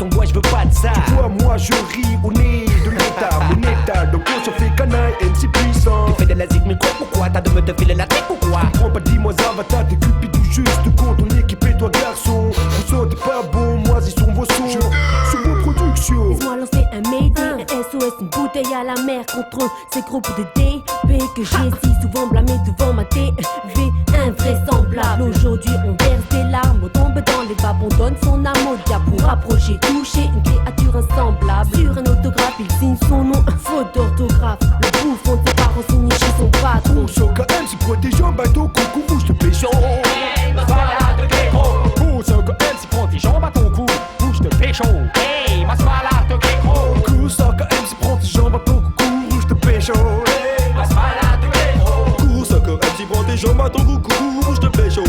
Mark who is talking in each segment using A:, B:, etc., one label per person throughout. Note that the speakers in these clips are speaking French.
A: ton bois, je veux pas de ça.
B: Tu vois, moi je ris au nez de l'état. Mon état de cause, on fait canaille, MC puissant.
A: Tu fais de la zig, mais quoi, pourquoi t'as de me te filer la tête ou quoi?
B: Prends pas, dis-moi Zavata, t'es cupide ou juste con. Ton équipe et toi garçon, vous sautez pas bon, moi ils sont vos sons. Sur vos productions.
C: Laisse-moi lancer un Mayday, un SOS, une bouteille à la mer contre ces groupes de DB que j'ai si souvent blâmé devant ma TV. Invraisemblable, aujourd'hui on verse des larmes, on tombe dans les vapes, on donne son âme au diable pour approcher, toucher une créature insemblable. Sur un autographe, il signe son nom, faute d'orthographe. Le bouffon de ses parents signe chez son patron.
B: Sur KM, c'est protégeant, bateau, coucou, bouge de pécho.
A: Hey, ma balade de ghetto.
D: Sur KM, c'est prends tes jambes à ton cou, bouge de pécho.
A: Hey, ma balade de ghetto.
B: Sur KM, c'est prends tes jambes à ton coucou, bouge de pécho.
A: Hey, ma balade de ghetto.
B: Sur KM, c'est prends tes jambes à ton coucou, bouge de pécho.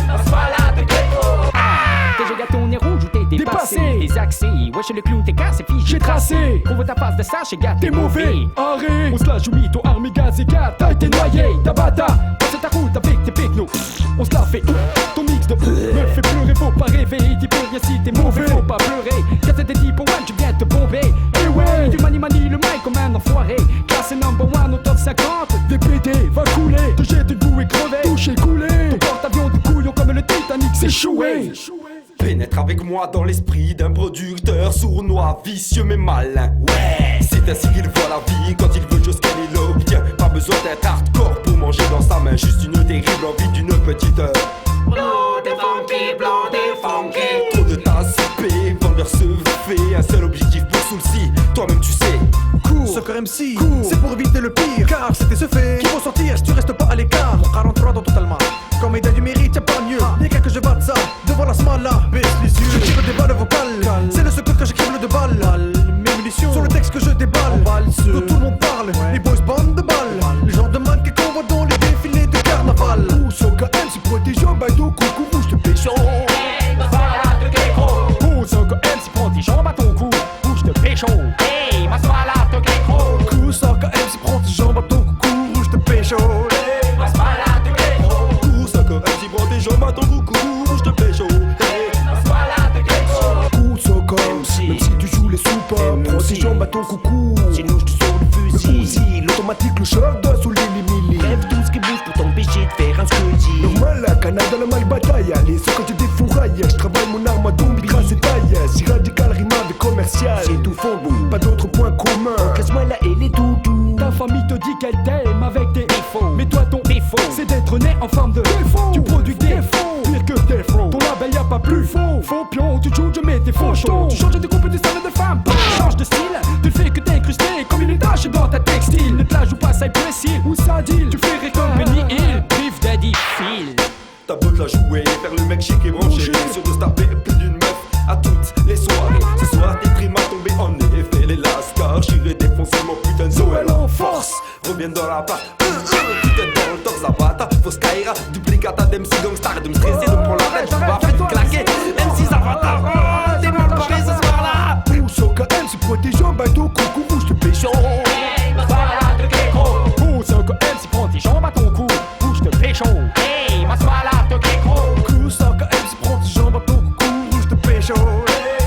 A: Ma balade de ghetto.
D: Déjà gâteau, on est rouge ou t'es dépassé. T'es axé, wesh le clou, t'es cassé, fiche.
E: J'ai tracé,
D: Trouve ta face de sage et gâte,
E: t'es mauvais, arrêt. On se la joue mytho, armé, gaz et gars. Taille, t'es noyé, tabata. Passe ta route avec tes pecnos. On se la fait, ton mix de me fait pleurer, faut pas rêver. Dis pour rien si t'es mauvais, faut pas pleurer. Casse des types, one, je viens te bomber. Eh ouais, tu mani le mic comme un enfoiré. Classé number one au top 50. DPD va couler, te jette une boue et crever. Touché, coulé.
D: Ton porte-avions de couillon comme le Titanic, c'est choué.
F: Pénètre avec moi dans l'esprit d'un producteur sournois, vicieux mais malin. Ouais, c'est ainsi qu'il voit la vie. Quand il veut chose qu'elle il l'obtient. Pas besoin d'être hardcore pour manger dans sa main. Juste une terrible envie d'une petite heure.
A: Blonde et funky, blonde et funky.
F: Trop de tasses CP, vendeur se fait. Un seul objectif pour Soulcy, toi-même tu sais.
B: Cours, Soccer MC, c'est pour éviter le pire. Car c'était ce fait qu'il faut sortir si tu restes pas à l'écart. Mon 43 dans totalement. Comme médaille du mérite, y'a pas mieux. Y'a qu'à que je batte ça devant la smala. Baisse les yeux, je tire des balles vocales. C'est le secours que j'écrive de balles. Mes munitions sur le texte que je déballe. Dont tout le monde parle, les boys bandent de balles. Le genre de man qu'on voit dans les défilés de carnaval. Ouh, Soccer MC, c'est protégeant, bateau, coucou, bouge de pécho.
A: Hey, ma balade de ghetto.
D: Sur KM, c'est prends tes jambes à ton cou, bouge de pécho.
A: Hey, ma balade de ghetto.
B: Coup, Soccer MC, prends tes jambes à ton coucou, bouge de pécho.
A: Hey, ma balade de ghetto.
F: Soccer MC, prends tes jambes à ton coucou, bouge de pécho.
A: Ma balade de ghetto.
B: Coup, Soccer MC, même si tu joues les soupes, prends tes jambes à ton coucou.
A: Sinon je te sors le
B: Le
A: fusil.
B: fusil, l'automatique, le choc doit soulever les millis.
A: Lève tout ce qui bouge pour t'empêcher de faire un squeezie.
B: Normal, la canard dans la mal bataille. Les sons quand tu défourailles, je travaille mon arme à dombi grâce et taille. Si radical, rime avec commercial.
A: C'est tout fond bout.
B: Pas d'autres points communs.
A: Laisse-moi là et les toutous.
E: Ta famille te dit qu'elle t'aime avec des
A: Défaut.
E: mais toi ton
A: Défaut.
E: c'est d'être né en forme de défaut. Tu produis des faux, pire que des faux. Ton label y'a pas plus faux. Faux pion, tu joues, je mets tes faux jetons. Tu changes de coupe de salle de femme, change de style. Tu le fais que t'incruster comme une tache dans ta textile. Ne te la joue pas, ça est précis. Où ça deal, tu fais comme Benny Hill.
D: Brief Daddy Phil.
F: T'as beau te la jouer, faire le mec chic et branché. Sûr de se taper plus d'une meuf à toutes les soirées. Ce soir tes primes à tomber en effet les lascars. J'irai défoncer mon putain de Zoël en force. Reviens dans la part, putain dans le torse à bata. Faut Skyra, duplicata d'MC Gangstar. De me stresser, de me prendre la tête, je vais faire claquer. MC Zavata, t'es mal paré ce soir là.
B: Ouh, Soccer MC, protégeant, bateau, coucou, bouge de pécho.
A: Hey, ma balade de ghetto.
D: Sur KM, c'est prends tes jambes à ton cou, bouge de pécho.
A: Hey, ma balade de ghetto.
B: Coup, Soccer MC, prends tes jambes à ton coucou, bouge de pécho.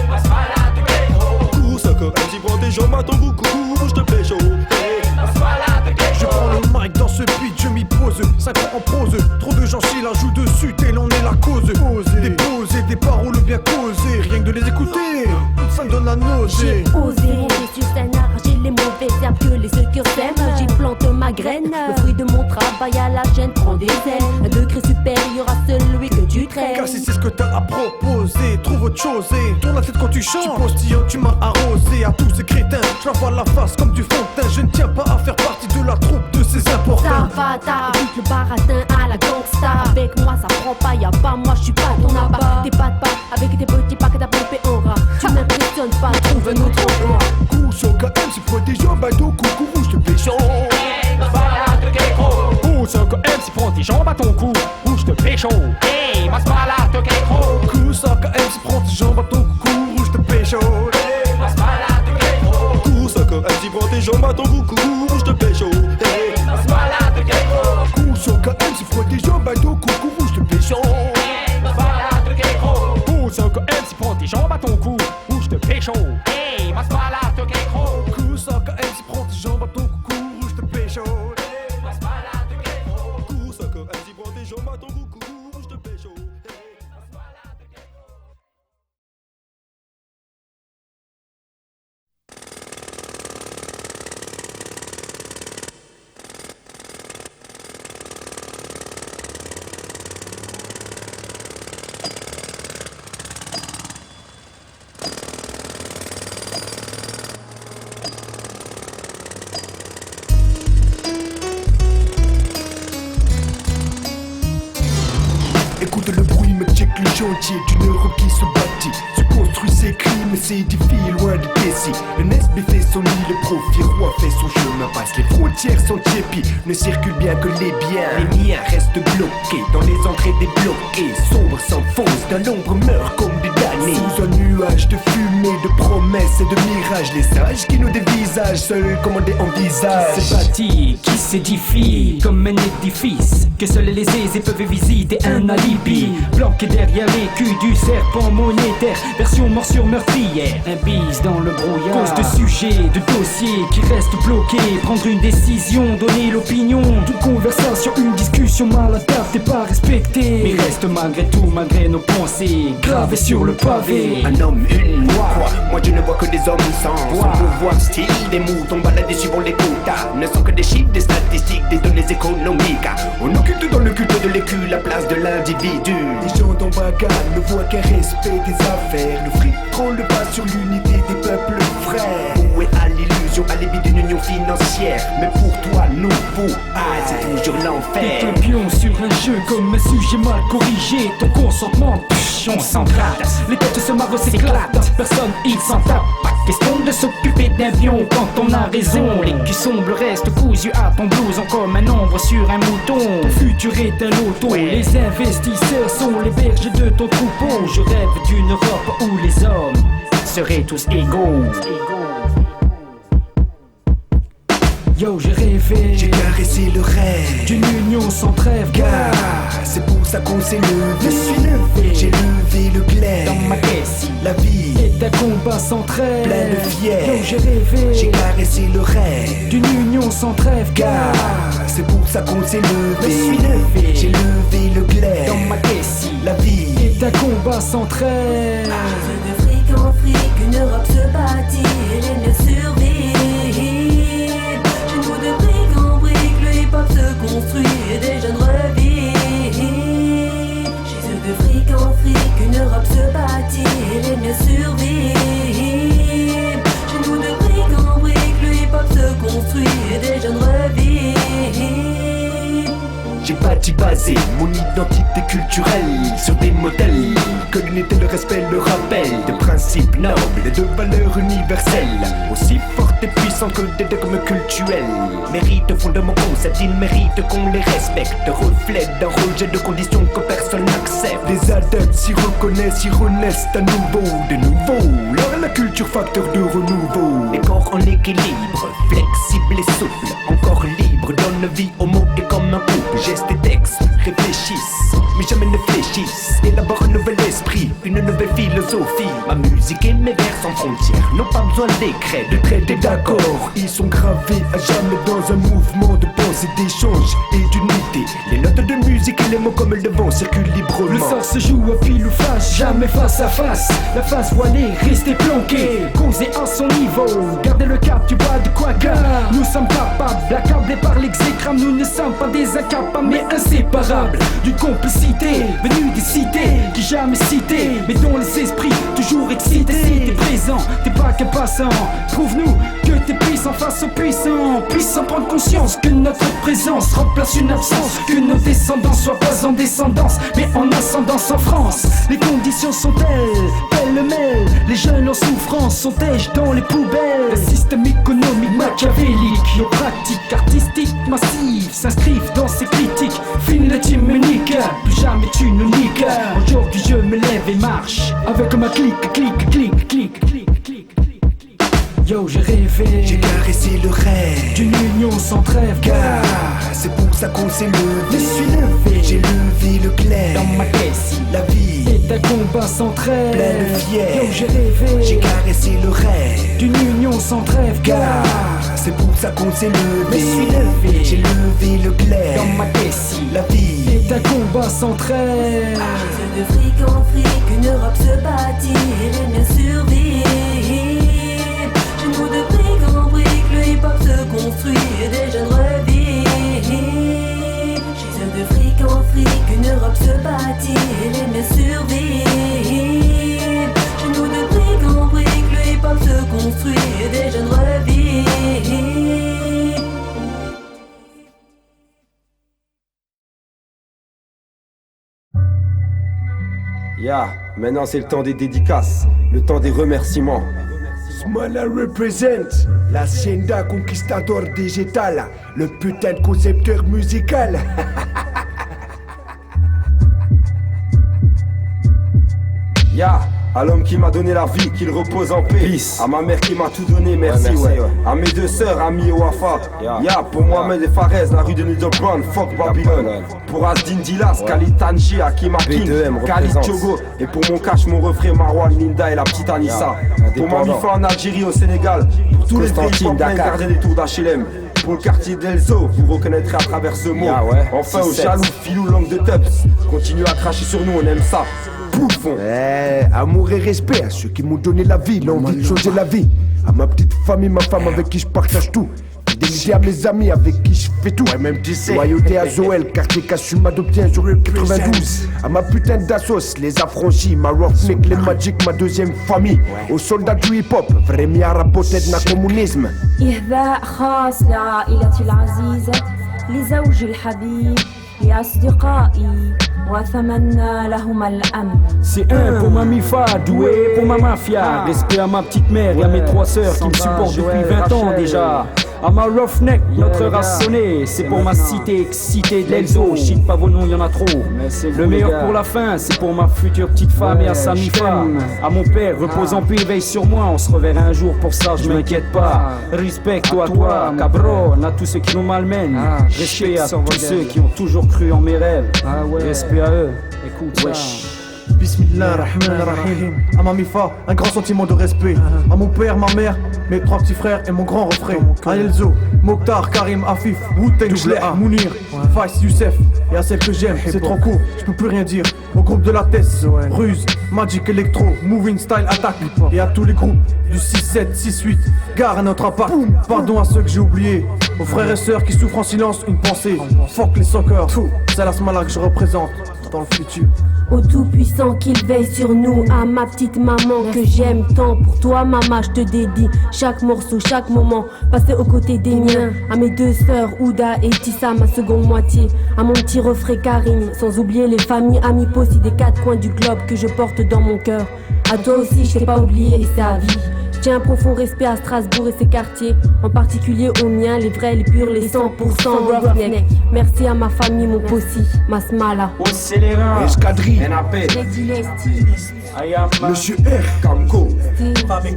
A: Ma balade de ghetto.
F: Coup, Soccer MC, prends tes jambes à ton coucou, bouge de pécho.
A: Ma balade de
B: Je
A: ghetto.
B: prends le mic dans ce beat, je m'y pose. 5 ans en prose, trop de gens s'y la jouent dessus, tel en est la cause. Déposer des paroles bien causées, rien que de les écouter, ça me donne la nausée.
C: Osé monter sur scène, arracher les mauvaises herbes que les secours sèment. J'y plante ma graine, le fruit de mon travail à la chaîne prend des ailes. Un degré supérieur à celui que tu traînes.
B: Car si c'est ce que t'as à proposer, trouve autre chose et tourne la tête quand tu chantes. Tu postillonnes, tu m'as arrosé à tous ces crétins. Je leur vois la face comme du fond de teint. Je ne tiens pas à faire partie de la troupe de ces importuns.
C: Savata, avec le baratin à la gangsta. Avec moi ça prend pas, y'a pas moi, je suis pas ton abat. T'es pas de pas, avec tes petits packs t'as pompé en rat. Tu m'impressionnes pas, trouve un autre emploi.
B: Coup, Soccer MC, protégeant, bateau, coucou, bouge de pécho.
A: Hey, ma balade de ghetto.
D: Sur KM, c'est prends tes jambes à ton cou, bouge de pécho.
A: Hey, ma balade de ghetto.
B: Coup, Soccer MC, prends tes jambes à ton coucou, bouge de pécho.
A: Ma balade de ghetto.
F: Coup, Soccer MC, prends tes jambes à ton coucou, bouge de pécho.
A: Ma balade de ghetto.
B: Coup, Soccer MC, protégeant, bateau, coucou, bouge de pécho.
A: Hey, ma balade de ghetto.
D: Sur KM, c'est prends tes jambes à ton cou, bouge de
B: pécho.
F: Cours, ça comme un prends des jambes à ton goût, cours, je te pécho. Écoute le bruit, me check le chantier d'une Europe qui se bâtit, se construit, s'écrit, mais s'édifie loin de Tessie. Le Nesby fait son nid, le profit roi fait son chemin, passe les frontières sans tiépi, ne circule bien que les biens. Les miens restent bloqués dans les entrées débloquées, sombres s'enfoncent, d'un ombre meurt comme des damnés. Sous un nuage de fumée, de promesses et de mirages, les sages qui nous dévisagent, seuls commandés en visage.
D: Qui se bâtit, qui s'édifie comme un édifice que seuls les aisés peuvent visiter. Un alibi planqué derrière l'écu du serpent monétaire, version morsure meurtrière. Un bise dans le brouillard, cause de sujets, de dossiers qui restent bloqués. Prendre une décision, donner l'opinion. Toute conversation, une discussion mal à table n'est pas respectée, mais reste malgré tout, malgré nos pensées gravées sur le pavé.
F: Un homme, une voix, moi je ne vois que des hommes sans pouvoir, style, des moutons baladés suivant les quotas. Ne sont que des chiffres, des statistiques, des données économiques. On occulte dans le culte de l'écu la place de l'individu. Les gens d'en bagarre ne voient qu'un respect des affaires. Le fric prend le pas sur l'unité des peuples frères. Où est à l'illusion, à l'ébit d'une union financière. Mais pour toi, nouveau, c'est toujours l'enfer.
D: T'es un pion sur un jeu comme un sujet mal corrigé. Ton consentement, on s'en gratte. Les têtes se marrent, s'éclatent. Personne, il s'en tape. Pas question de s'occuper d'un pion quand on a raison. Les culs sombres restent cousus à ton blouson comme un ombre sur un mouton. Ton futur est un loto. Les investisseurs sont les bergers de ton troupeau. Je rêve d'une Europe où les hommes seraient tous égaux. Yo, j'ai rêvé,
F: j'ai caressé le rêve
D: d'une union sans trêve,
F: car c'est pour ça qu'on s'est levé.
D: Je suis levé,
F: j'ai levé le glaive
D: dans ma caisse.
F: La vie
D: est un combat sans trêve,
F: plein de fièvre.
D: Yo, j'ai rêvé,
F: j'ai caressé le rêve
D: d'une union sans trêve,
F: car c'est pour ça qu'on s'est levé.
D: Je suis levé,
F: j'ai levé le glaive
D: dans ma caisse.
F: La vie
D: est un combat sans trêve.
C: De fric en fric, une Europe se bâtit et les miens survivent. De brique en brique, le hip-hop se construit et des jeunes revivent. Chez eux de fric en fric, une Europe se bâtit et les miens survivent. Chez nous de brique en brique, le hip-hop se construit et des jeunes revivent.
F: J'ai bâti basé mon identité culturelle sur des modèles que l'unité, le respect, le rappel de principes nobles et de valeurs universelles, aussi fortes et puissantes que des dogmes cultuels. Mérite fondement concept, ils méritent qu'on les respecte. Reflète d'un rejet de conditions que personne n'accepte. Les adeptes s'y reconnaissent, s'y renaissent à nouveau, de nouveau. Leur la culture facteur de renouveau. Les corps en équilibre, flexibles et souples, encore libres, donnent vie aux mots et comme un couple. Gestes et textes réfléchissent, mais jamais ne fléchissent. Élabore un nouvel esprit, une nouvelle philosophie. Ma musique et mes vers sans frontières n'ont pas besoin d'écret, de traité d'accord. Ils sont gravés à jamais dans un mouvement de pensée, d'échange et d'unité. Les notes de musique et les mots comme le vent circulent librement.
D: Le sort se joue à pile ou face, jamais face à face. La face voilée, restez planquée, causer à son niveau. Gardez le cap, tu vois de quoi car nous sommes capables, accablés par l'exécrable. Nous ne sommes pas des incapables mais inséparables d'une complicité venue des cités qui jamais citées, mais dont les esprits toujours excités. Si t'es présent, t'es pas qu'un passant. Prouve-nous que t'es puissant face aux puissants. Puissant prendre conscience que notre présence remplace une absence, que nos descendants soient pas en descendance mais en ascendance en France. Les conditions sont-elles pêle-mêle, les jeunes en souffrance sont-elles dans les poubelles. Le système économique machiavélique, nos pratiques artistiques massives s'inscrivent dans ces critiques. Fini le team unique, plus jamais tu nous niques. Aujourd'hui je me lève et marche avec ma clique, clique, clique, clique, clique, clique. Yo, j'ai rêvé,
F: j'ai caressé le rêve
D: d'une union sans trêve,
F: car
G: c'est pour ça qu'on s'est levé.
D: Je suis levé,
G: j'ai levé le clair.
D: Dans ma caisse,
G: la vie
D: c'est un combat sans trêve.
G: Plein de fier,
D: yo j'ai rêvé,
G: j'ai caressé le rêve
D: d'une union sans trêve.
G: Car c'est pour ça qu'on s'est levé.
D: Je suis levé,
G: j'ai levé le clair.
D: Dans ma caisse,
G: la vie
D: c'est un combat sans trêve.
C: De fric en fric, une Europe se bâtit et les miens survivent. Chez nous de brique en brique, le hip-hop se construit et des jeunes revivent. Chez eux de fric en fric, une Europe se bâtit et les miens survivent. Chez nous de brique en brique, le hip-hop se construit et des jeunes revivent.
F: Ya, maintenant c'est le temps des dédicaces, le temps des remerciements.
G: Smala represent la Hacienda Conquistador Digital, le putain de concepteur musical.
F: Ya, à l'homme qui m'a donné la vie, qu'il repose en paix. Peace. À ma mère qui m'a tout donné, merci, ouais. À mes deux sœurs, Ami et Wafa. Ya, pour Mohamed et Fares, la rue de Niederbrand, fuck Babylone. Pour Asdin Dilas, Khalid Tanji, Hakim Hakim, Khalid Tiogo. Et pour mon cash, mon refrain Marwan, Linda et la petite Anissa. Pour ma mifa en Algérie, au Sénégal. Pour tous les pays qui gardent des tours d'HLM. Pour le quartier d'Elzo, vous reconnaîtrez à travers ce mot. Enfin aux jaloux, filou, langue de Tubbs. Continuez à cracher sur nous, on aime ça. Bouffon.
G: Amour et respect à ceux qui m'ont donné la vie, l'envie de changer la vie. À ma petite famille, ma femme avec qui je partage tout. Fidélité à mes amis avec qui je fais tout. Ouais, même tu sais. Loyauté à Zoël, quartier Cassum adopté sur le 92. À ma putain d'assos, les affranchis, ma roughneck, les magic, ma deuxième famille. Aux soldats du hip-hop, vraiment à rapoter de la communisme.
C: إهداء خاص لعائلتي العزيزة لزوجي الحبيب لأصدقائي وأتمنى لهم الأمن.
D: C'est un pour ma mifa, doué pour ma mafia. Respect à ma petite mère et à mes trois sœurs qui me supportent depuis 20 ans déjà. À ma roughneck, notre race sonnée. C'est pour ma cité excitée de l'Elzo. Shit, pas vos noms, y'en a trop. Le meilleur pour la fin, c'est pour ma future petite femme et à sa mifa. À mon père, repose en paix, veille sur moi. On se reverra un jour, pour ça je m'inquiète pas. Respect à toi, cabron, à tous ceux qui nous malmènent. Respect à tous ceux qui ont toujours cru en mes rêves. Respect à eux, écoute wesh.
B: Bismillah ar-Rahman ar-Rahim. À ma mifa, un grand sentiment de respect. À mon père, ma mère, mes trois petits frères et mon grand refrain. À Elzo, Mokhtar, Karim, Afif, Wu-Tang, Shleha, Mounir, Faiz, Youssef. Et à celle que j'aime, c'est trop court, je peux plus rien dire. Au groupe de la Tess, Ruse, Magic Electro, Moving Style Attack. Et à tous les groupes du 6-7, 6-8, gare à notre appart. Pardon à ceux que j'ai oubliés. Aux frères et sœurs qui souffrent en silence, une pensée. Fuck les soccer, c'est la smala que je représente dans le futur.
C: Au Tout-Puissant qu'il veille sur nous, à ma petite maman que j'aime tant. Pour toi maman je te dédie chaque morceau, chaque moment passé aux côtés des miens. À mes deux sœurs Ouda et Tissa, ma seconde moitié. À mon petit refrain Karim, sans oublier les familles, amis possi des quatre coins du globe que je porte dans mon cœur. À toi aussi je t'ai pas oublié et c'est à vie. Je tiens un profond respect à Strasbourg et ses quartiers, en particulier aux miens, les vrais, les purs, les 100% roughneck. Merci à ma famille, mon possi, ma smala.
D: Au scélérat,
G: Escadrille,
F: NAP,
G: Monsieur R,
F: Camco,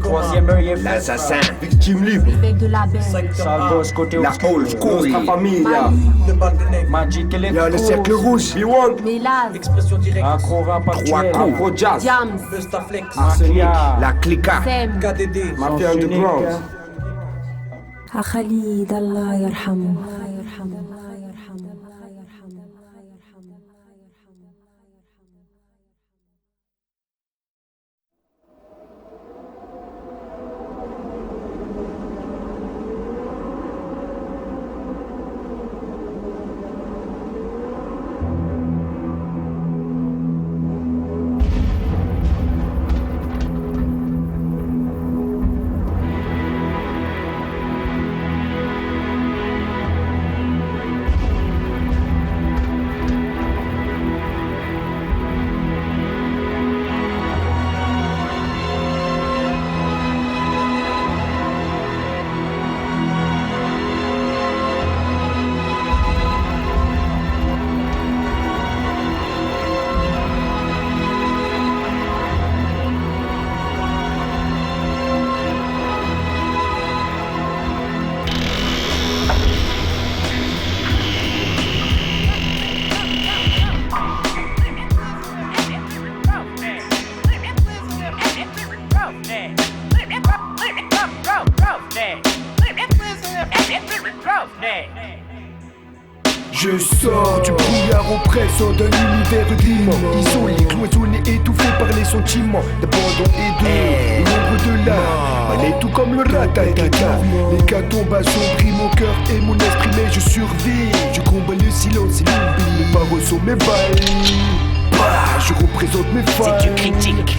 D: troisième œil,
F: l'assassin, victime libre,
C: Évêque de la Belle,
D: Salvos côté
F: la old school, la familia,
D: Magic
G: il y a le
D: Electro,
G: cercle rouge.
F: B1,
C: Mélaz,
D: Accro rap actuel,
F: Afro Jazz,
C: Jams,
D: Arsenia,
G: La clica.
C: Sem,
F: Mafia Underground.
C: Khalid, Allah yarhamou.
G: Je sors du brouillard oppressant d'un univers grimant, isolé, cloisonné, étouffé par les sentiments d'abandon et de l'ombre de l'âme. Mané tout comme le ratatata. L'hécatombe assombrit mon cœur et mon esprit, mais je survis. Je combats le silence et l'oubli. Mes paroles sont mes balles. Je représente mes fans.
A: Si tu critiques,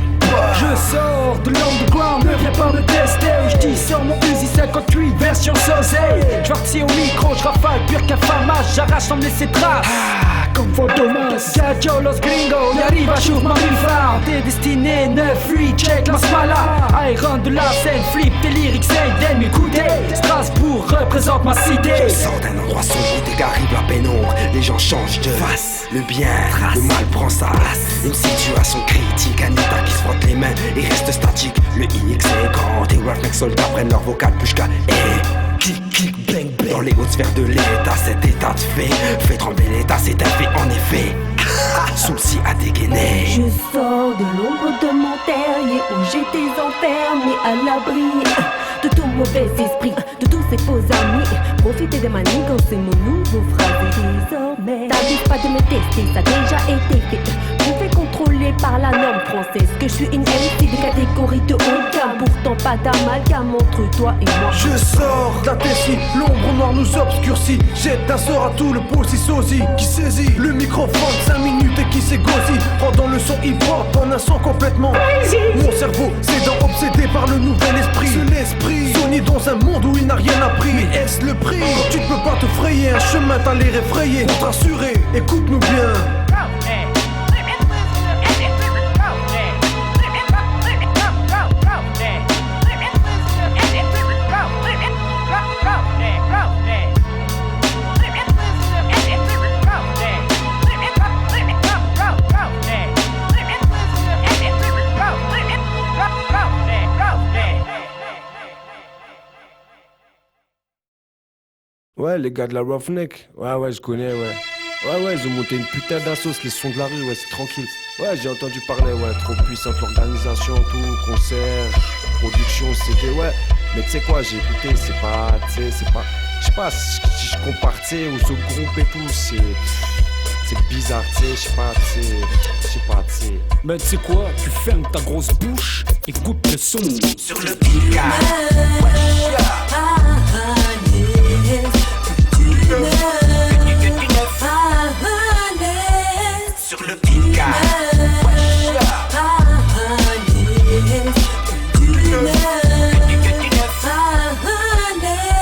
D: Je sors de l'underground, ne viens pas me tester. Je dis sur mon Uzi 58 version sosé. Je partis au micro, je rafale pire qu'un famas. J'arrache sans me laisser trace. Comme Fantomas, Gacho, los gringos, y'arrive, j'ouvre ma mille-flamme. T'es destiné, 9-8, check la smala. Iron de la scène, flip tes lyrics, c'est m'écouter. Strasbourg représente ma cité.
H: Je sors d'un endroit sombre où dès qu'arrive la pénombre, les gens changent de face. Le bien, le mal prend sa place. Une situation critique, un état qui se frotte les mains et reste statique. Le IX est grand, tes roughnecks soldats prennent leur vocal pushka et clic clic bang bang. Dans les hautes sphères de l'état, cet état de fait trembler l'état, c'est un fait en effet. Souci à dégainer.
C: Je sors de l'ombre de mon terrier où j'étais enfermé à l'abri de tout mauvais esprit, de tous ces faux amis. Profiter de ma nigance, c'est mon nouveau phrase désormais. T'abuses pas de me tester, ça a déjà été fait. Je me fais contrôler par la norme française, que je suis une MC de catégorie de haut de gamme. Pourtant pas d'amalgame entre toi et moi.
B: Je sors de la Tessie, l'ombre noire nous obscurcit. Jette un sort à tout le si sosie qui saisit le microphone 5 minutes et qui s'égosie, rendant le son hip-hop en un son complètement crazy. Mon cerveau s'étant obsédé par le nouvel esprit. C'est l'esprit Sony dans un monde où il n'a rien appris. Mais est-ce le prix? Quand tu ne peux pas te frayer un chemin, t'as l'air effrayé. Pour te rassurer, écoute-nous bien.
F: Ouais, les gars de la Roughneck. Ouais, je connais, ouais. Ouais, ils ont monté une putain d'assos, les sons de la rue, ouais, c'est tranquille. Ouais, j'ai entendu parler, ouais, trop puissante l'organisation, tout, concert, production, c'était, ouais. Mais tu sais quoi, j'ai écouté, c'est pas, tu sais, c'est pas. Je sais pas, si je compare, tu sais, ou ce groupe et tout, c'est bizarre, tu sais, je sais pas, tu sais.
E: Mais tu sais quoi, tu fermes ta grosse bouche, écoute le son.
A: sur le picard. Sur le picard.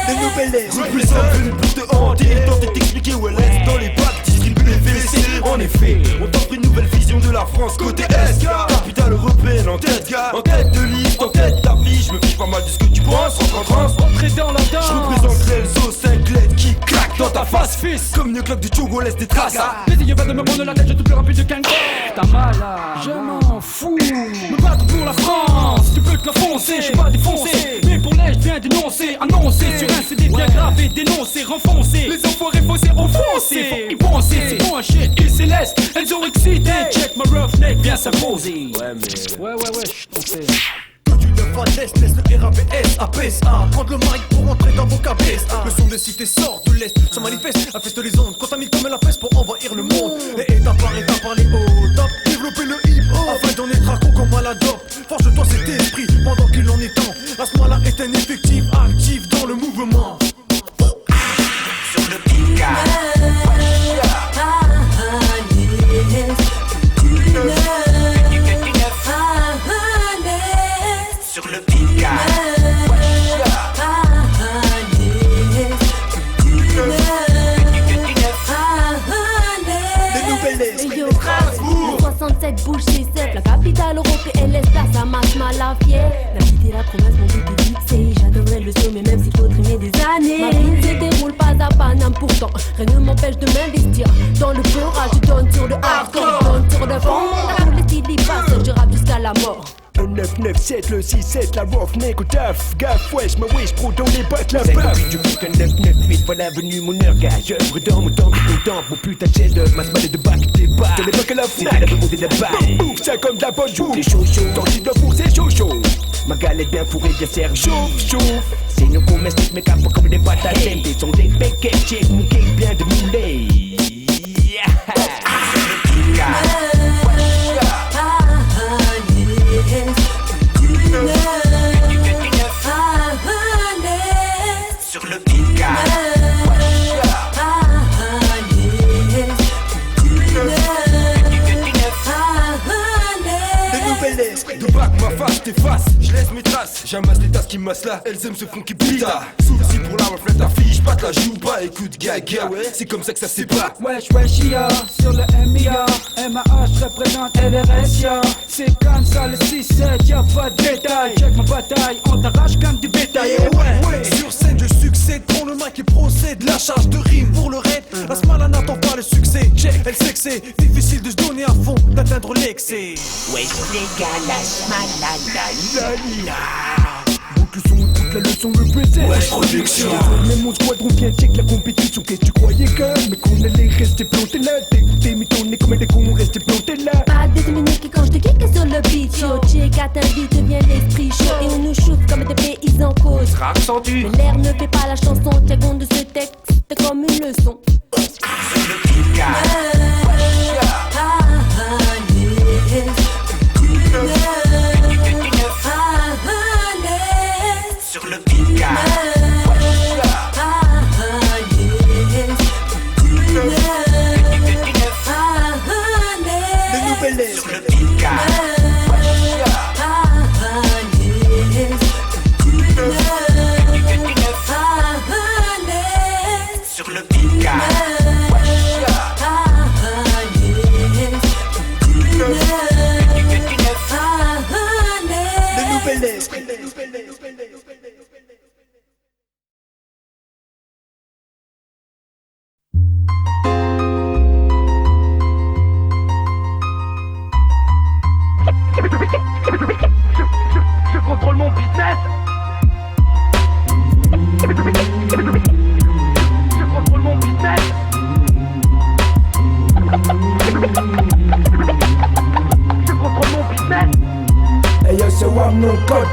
F: Des nouvelles lettres représente une pour te hanter, tenter de t'expliquer où elle est dans les bacs, distribue les VC. En effet, on t'offre une nouvelle vision de la France côté Est. Capitale européenne en tête de liste, en tête d'affiche. Je me fiche pas mal de ce que tu penses, rentre en transe.
E: Entrez dans la danse.
F: Je représente l'Elzo, 5 lettres qui claquent dans ta face, fils. Comme une cloque du Togo laisse des traces.
E: N'essayez pas de me prendre la tête, je suis plus rapide que qu'un t'as mal là, je m'en fous. Me battre pour la France, tu peux te la foncer, je suis pas défoncé. Mais pour l'air, je viens dénoncer, annoncer sur un CD bien gravé, dénoncer, renfoncer. Les enfoirés faussés, enfoncés, faut y penser. C'est bon un shit, ils célestes, elles ont excité. Check ma roughneck, viens s'imposer.
F: Ouais, mais.
E: Ouais, je t'en sais.
B: Tu ne pas l'Est, laisse le RAPS, APS, A. Prendre le mic pour entrer dans vos cabesses. Le son des cités sort de l'Est, se manifeste, affeste les ondes. Contamine comme la peste pour envahir le monde. Et étape par les hauts top. Développer le hip-hop, afin d'en être accro comme à la dope. Forge-toi cet esprit pendant qu'il en est temps. La smala est un effectif actif dans le mouvement.
A: Sur le picard. Sur le picard.
C: Yo, 67 bouge chez Sef, la capitale européenne, l'espace à masse malafière. La vie et la promesse m'ont été fixées. J'adorerais le sommet même s'il faut trimer des années. Ma vie se déroule pas à Paname pourtant. Rien ne m'empêche de m'investir dans le peur. Je donne sur le hardcore, je donne sur le fond. Tous les styles y passent, je rappe jusqu'à la mort.
G: Le 997, le 67, la Roughneck au taf. Gaffe, wesh, ma wesh, pro dans les bottes, la
H: C'est
G: baffe.
H: depuis du bouquin 998, voilà venu mon heure, gars. J'œuvre dans mon temps, mon temps, mon putain de chef-d'œuvre. Ma semaine de bac, des bacs.
G: De l'époque à la
H: C'était
G: Fnac.
H: la beauté de bac.
G: Bouffe ça comme de la bonne bouffe.
H: T'es chaud, chaud.
G: Dans le de bourse, c'est chaud, chaud.
H: Ma galette bien fourrée, bien servie.
G: Chauffe.
H: C'est nous qu'on met mes capes comme des pâtes à thème. Des sons des paquets, check mon cake bien de mouler.
F: race. J'amasse les tasses qui massent là, elles aiment ce fond qui pita. Souci pour la reflète ta fille, j'patte la joue pas. Écoute gaga, c'est comme ça que ça se passe.
D: Wesh wesh ya, sur le MIA, MAH représente LRSIA. C'est comme ça le 6-7, y'a pas de détail. Check ma bataille, on t'arrache comme du bétail.
B: Ouais. Sur scène je succède, prends le mic et procède. La charge de rime pour le raid, la smala n'attend pas le succès. Check, elle sait que c'est difficile de se donner à fond, d'atteindre l'excès.
A: Wesh les gars, lâche ma la.
D: Donc le son, toute la leçon, le baiser.
F: Wesh production.
D: Même mon squadron vient check la compétition. Qu'est-ce que tu croyais que, mais qu'on allait rester planté là. T'es mitonné comme des cons, rester planté là.
C: Pas de Dominique quand je te kick sur le beat. Yo, check à t'invite, devient l'esprit chaud. Et on nous chauffe comme des pays en cause.
F: Accentue.
C: Mais l'air ne fait pas la chanson. Check on de ce texte, c'est comme une leçon.
H: Sur le Pika.
C: Le nouvel
H: Sur le Pika. Sur le Pika.
C: Le nouvel esprit.
E: Je contrôle mon business. Je contrôle mon business. Je contrôle mon business.
G: Hey yo, c'est Wam non code.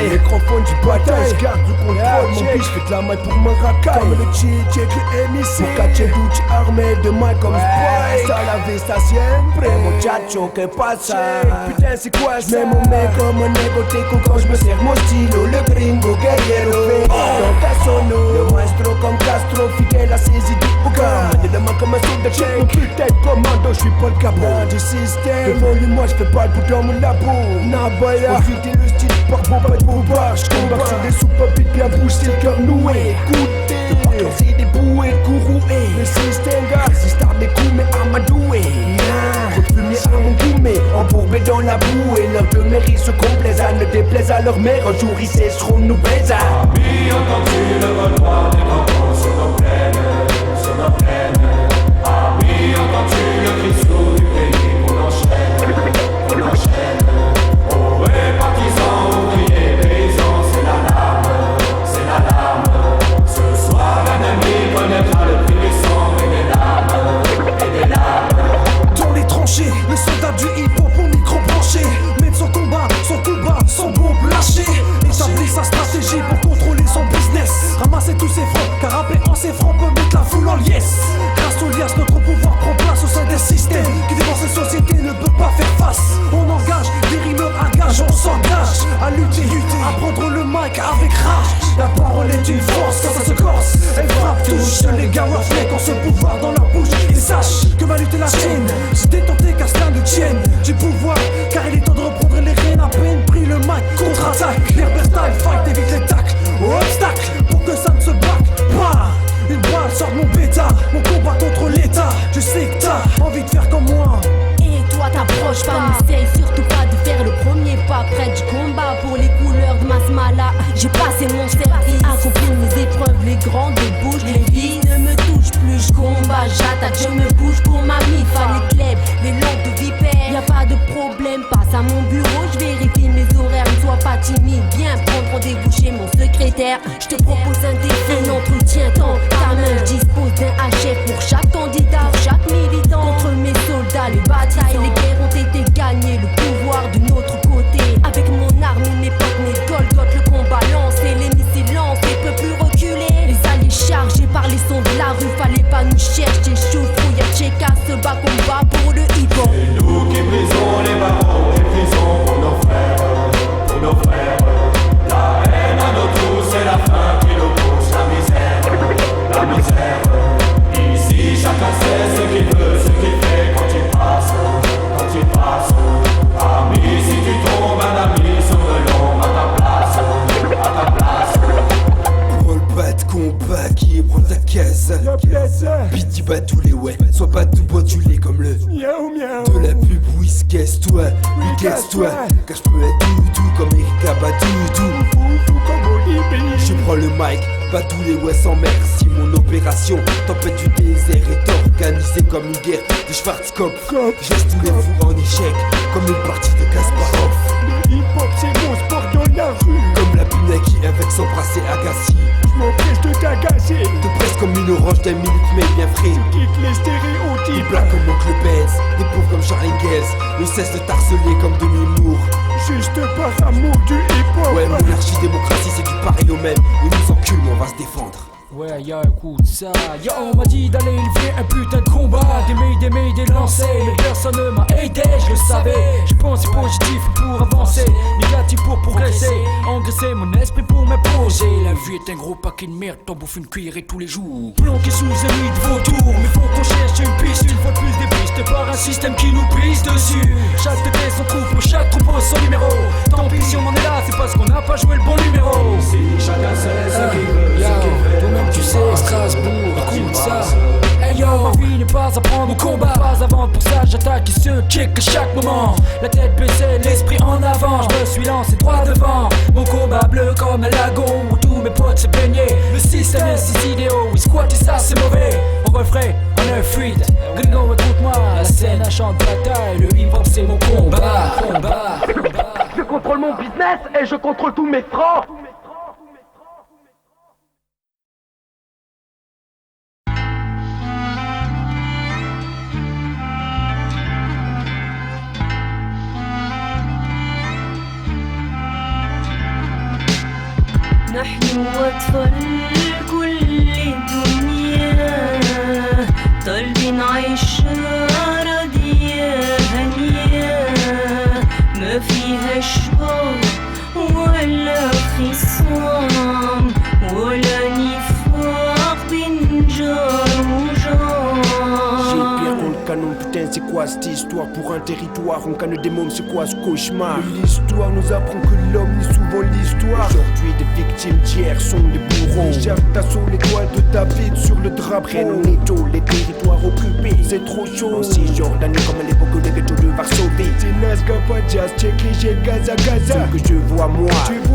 G: Microphone du bataille, je garde le contrôle. Mon biche fait de la maille pour me racaille. Comme le check le MIC. Mon catché douche armé de main comme Sprite. Hasta la vista siempre. Muchacho, que pasa? Putain, c'est quoi ça? J'mets mon mec comme un égoteco quand j'me serre mon stylo. Le gringo guerriero fait dans ta sono. Le maestro comme Castro, fidèle à ses idées. Manier la main comme un soldat check. Mon putain de commando, j'suis pas le capot du système. Devant lui, moi j'fais pas le bout dans mon labo. Nabaya, éviter le style par bombe de bombard. J'combarque sur des soupes bien bouchées, le cœur noué. Écoutez, le parcours c'est des bouées, couroués. Le système garde, si star des coups mais amadoué. Trop de fumier à mon gourmet, embourbé dans la boue. Et leurs deux mères ils se complaisent à ne déplaise à leur mère. Un jour ils cesseront de nous baiser.
F: Ami, entends-tu le vol noir des campons sur nos plaines, sur nos plaines. Ami, entends-tu le cri sourd du pays qu'on enchaîne, qu'on enchaîne. Oh, et partisans, ouvriers, paysans, c'est l'alarme, c'est l'alarme. Ce soir, un ami connaîtra le prix du sang et des larmes, et des larmes.
B: Dans les tranchées, les soldats du hip-hop au micro branché mène son combat, son bombe lâché. Établit sa stratégie pour contrôler son business. Ramasser tous ses francs, car rapper en ses francs peut mettre la foule en liesse. Grâce au lias, notre pouvoir prend place au sein des systèmes qui dévancent cette société ne peut pas faire face. On engage, des rimeurs à gage, on s'engage à lutter, à prendre le mic avec rage. La parole est une force quand ça se corse. Elle frappe, touche, les gars reflètent ont ce pouvoir dans leur bouche. Et sache que ma lutte est la tienne. Si t'es tenté qu'à cela ne tienne du pouvoir, car il est temps de reprendre les rênes à peine pris le mic. Contre-attaque, Herbert style, fight, évite les tacles ou obstacles pour que ça ne se batte pas. Une balle sort de mon bêta, mon combat contre l'état. Je sais que t'as envie de faire comme moi.
C: Et toi t'approches pas, n'essaye surtout pas de faire le premier pas près du combat pour les couleurs de ma smala. J'ai passé mon service, accompli mes épreuves, les grandes bouches, les vies ne me touchent plus. Je combat, j'attaque, je me bouge pour ma mif, les glaives, les lampes de vipère. Y'a pas de problème, passe à mon bureau, je vérifie mes horaires, ne sois pas timide, viens prendre rendez-vous chez mon secrétaire. Je te propose un défi, un entretien dans ta main. Je dispose d'un HF pour chaque candidat, pour chaque militant. Contre mes soldats, les batailles, les guerres ont été gagnées, le pouvoir de notre côté. Avec mon armée, mes potes, mes Golgoth, le combat lancé, les missiles lancés, peut plus reculer. Les alliés chargés par les sons de la rue, fallait pas nous chercher, chaud, y'a Tcheka, se bat combat pour le hip-hop.
F: C'est nous qui brisons les barreaux des prisons pour nos frères, pour nos frères. La haine à nos tours, c'est la faim qui nous pousse, la misère, la misère. Ici, chacun sait ce qu'il veut, ce qu'il fait quand il passe, quand il passe. Ami, si tu tombes, un ami sauve l'ombre à ta place,
H: bat tous les ouais, sois pas tout boitulé comme le
E: Miaou miaou.
H: de la pub, oui, casse-toi, oui, casse-toi. Car je peux être tout comme Erika Badou. Je prends le mic, pas tous les ouais sans merci. Mon opération, tempête du désert est organisée comme une guerre de Schwarzkopf. Geste tous les fours en échec, comme une partie de Kasparov.
E: Le hip-hop c'est mon sport dans la rue.
H: Comme la puna qui avec son bracelet Agassi.
E: Je m'empêche de t'agacer.
H: Te presse comme une orange d'un minute mais bien frais.
E: Quitte les
H: Des
E: stéréotypes.
H: blagues comme Oncle Benz, des pauvres comme Charles Engels. Ne cesse de t'harceler comme Demi Moore.
E: Juste par amour du hip-hop.
H: Ouais, monarchie, démocratie, c'est du pareil au même. Ils nous enculent, mais on va se défendre.
D: Ouais, y'a écoute ça. Y'a on m'a dit d'aller élever un putain de combat. Des lancés, mais personne ne m'a aidé, je le savais. Je pensais positif pour avancer, négatif pour progresser. Engraisser mon esprit pour m'imposer. La vie est un gros paquet de merde, t'en bouffes une cuillerée tous les jours. Planqué sous un nid de vautour, mais faut qu'on cherche une piste. Une fois de plus des pistes par un système qui nous pisse dessus. Chaque tête son troupeau, chaque troupeau son numéro. Tant pis si on en est là, c'est parce qu'on n'a pas joué le bon numéro.
A: Si chacun sait ce qu'il veut, ce qu'il fait.
D: Toi-même tu sais, Strasbourg, écoute ça. Hey yo, ma vie n'est pas à prendre au combat. Pas avant, pour ça j'attaque et se kick à chaque moment. La tête baissée, l'esprit en avant. Je me suis lancé droit devant. Mon combat bleu comme un lagon où tous mes potes se baignaient. Le système est si idéaux, oui squat et ça c'est mauvais. On refrait en un fuite. Gringo, écoute-moi, la scène a champ de bataille. Le hip-hop c'est mon combat.
I: Je contrôle mon business et je contrôle tous mes francs.
C: نحن أطفال كل الدنيا طالبين عيشة راضية هنية ما فيها شوق ولا خصام ولا نفاق بين جار وجار.
G: Canon, putain, c'est quoi cette histoire? Pour un territoire, on canne des mômes, c'est quoi ce cauchemar? L'histoire nous apprend que l'homme nie souvent l'histoire. Aujourd'hui, des victimes d'hier sont des bourreaux. Chaque tasseau, l'étoile de David sur le drapeau. Prennent en étau les territoires occupés. C'est trop chaud. En Cisjordanie, comme à l'époque des ghettos de Varsovie. C'est Nazca, Pajas, Tchéquie, j'ai Gaza, Gaza. Ce que je vois, moi,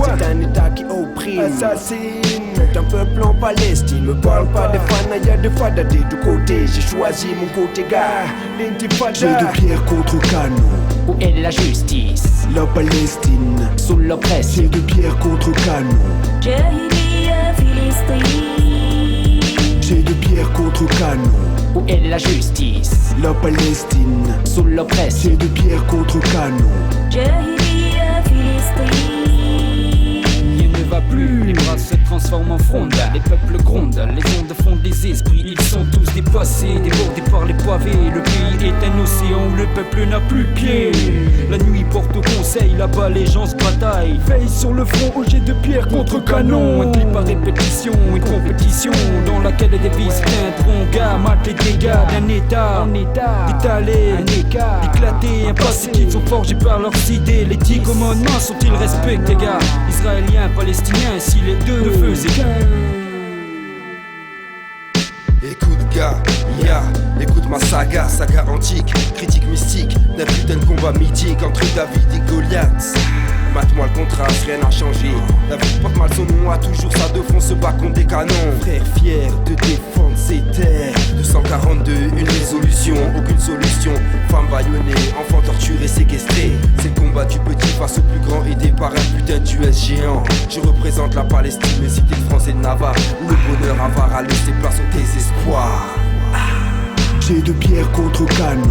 G: c'est un état qui opprime, assassine tout un peuple en Palestine. Me parle pas des fans, y'a des fadas des deux côtés. J'ai choisi mon côté gars, l'intifada. J'ai de pierre contre canon.
D: Où est la justice?
G: La Palestine
D: Sous l'oppression.
G: J'ai de pierre contre canon.
C: جاهلية فلسطين.
G: J'ai de pierre contre canon.
D: Où est la justice?
G: La Palestine
D: Sous l'oppression.
G: J'ai de pierre contre canon.
C: جاهلية فلسطين.
D: Rien ne va plus, les bras se transforment en fronde. Les peuples grondent, les ondes font des esprits. Ils sont tous dépassés, débordés par les pavés. Le pays est un océan où le peuple n'a plus pied. La nuit porte conseil, là-bas les gens se bataillent. Veille sur le front au jet de pierre contre canon. Un clip par répétition, une compétition dans laquelle des vies s'éteindront. Gars, matent les dégâts d'un état étalé, un écart éclaté, un passé qu'ils ont forgé par leurs idées. Les 10 commandements sont-ils respectés, gars? Israéliens, palestiniens, si les deux ne faisaient qu'un.
H: Écoute gars, écoute ma saga antique, critique mystique d'un putain de combat mythique entre David et Goliath. Mate-moi le contraste, rien n'a changé. David porte mal son nom, a toujours sa défense, se bat contre des canons. Frère fier de défendre ses terres. 242, une résolution, aucune solution. Femme bâillonnée, enfant torturé, séquestré. C'est le combat du petit face au plus grand, aidé par un putain d'US géant. Je représente la Palestine, cité de France et de Navarre, où le bonheur avare a laissé place au désespoir.
G: J'ai de pierre contre canon.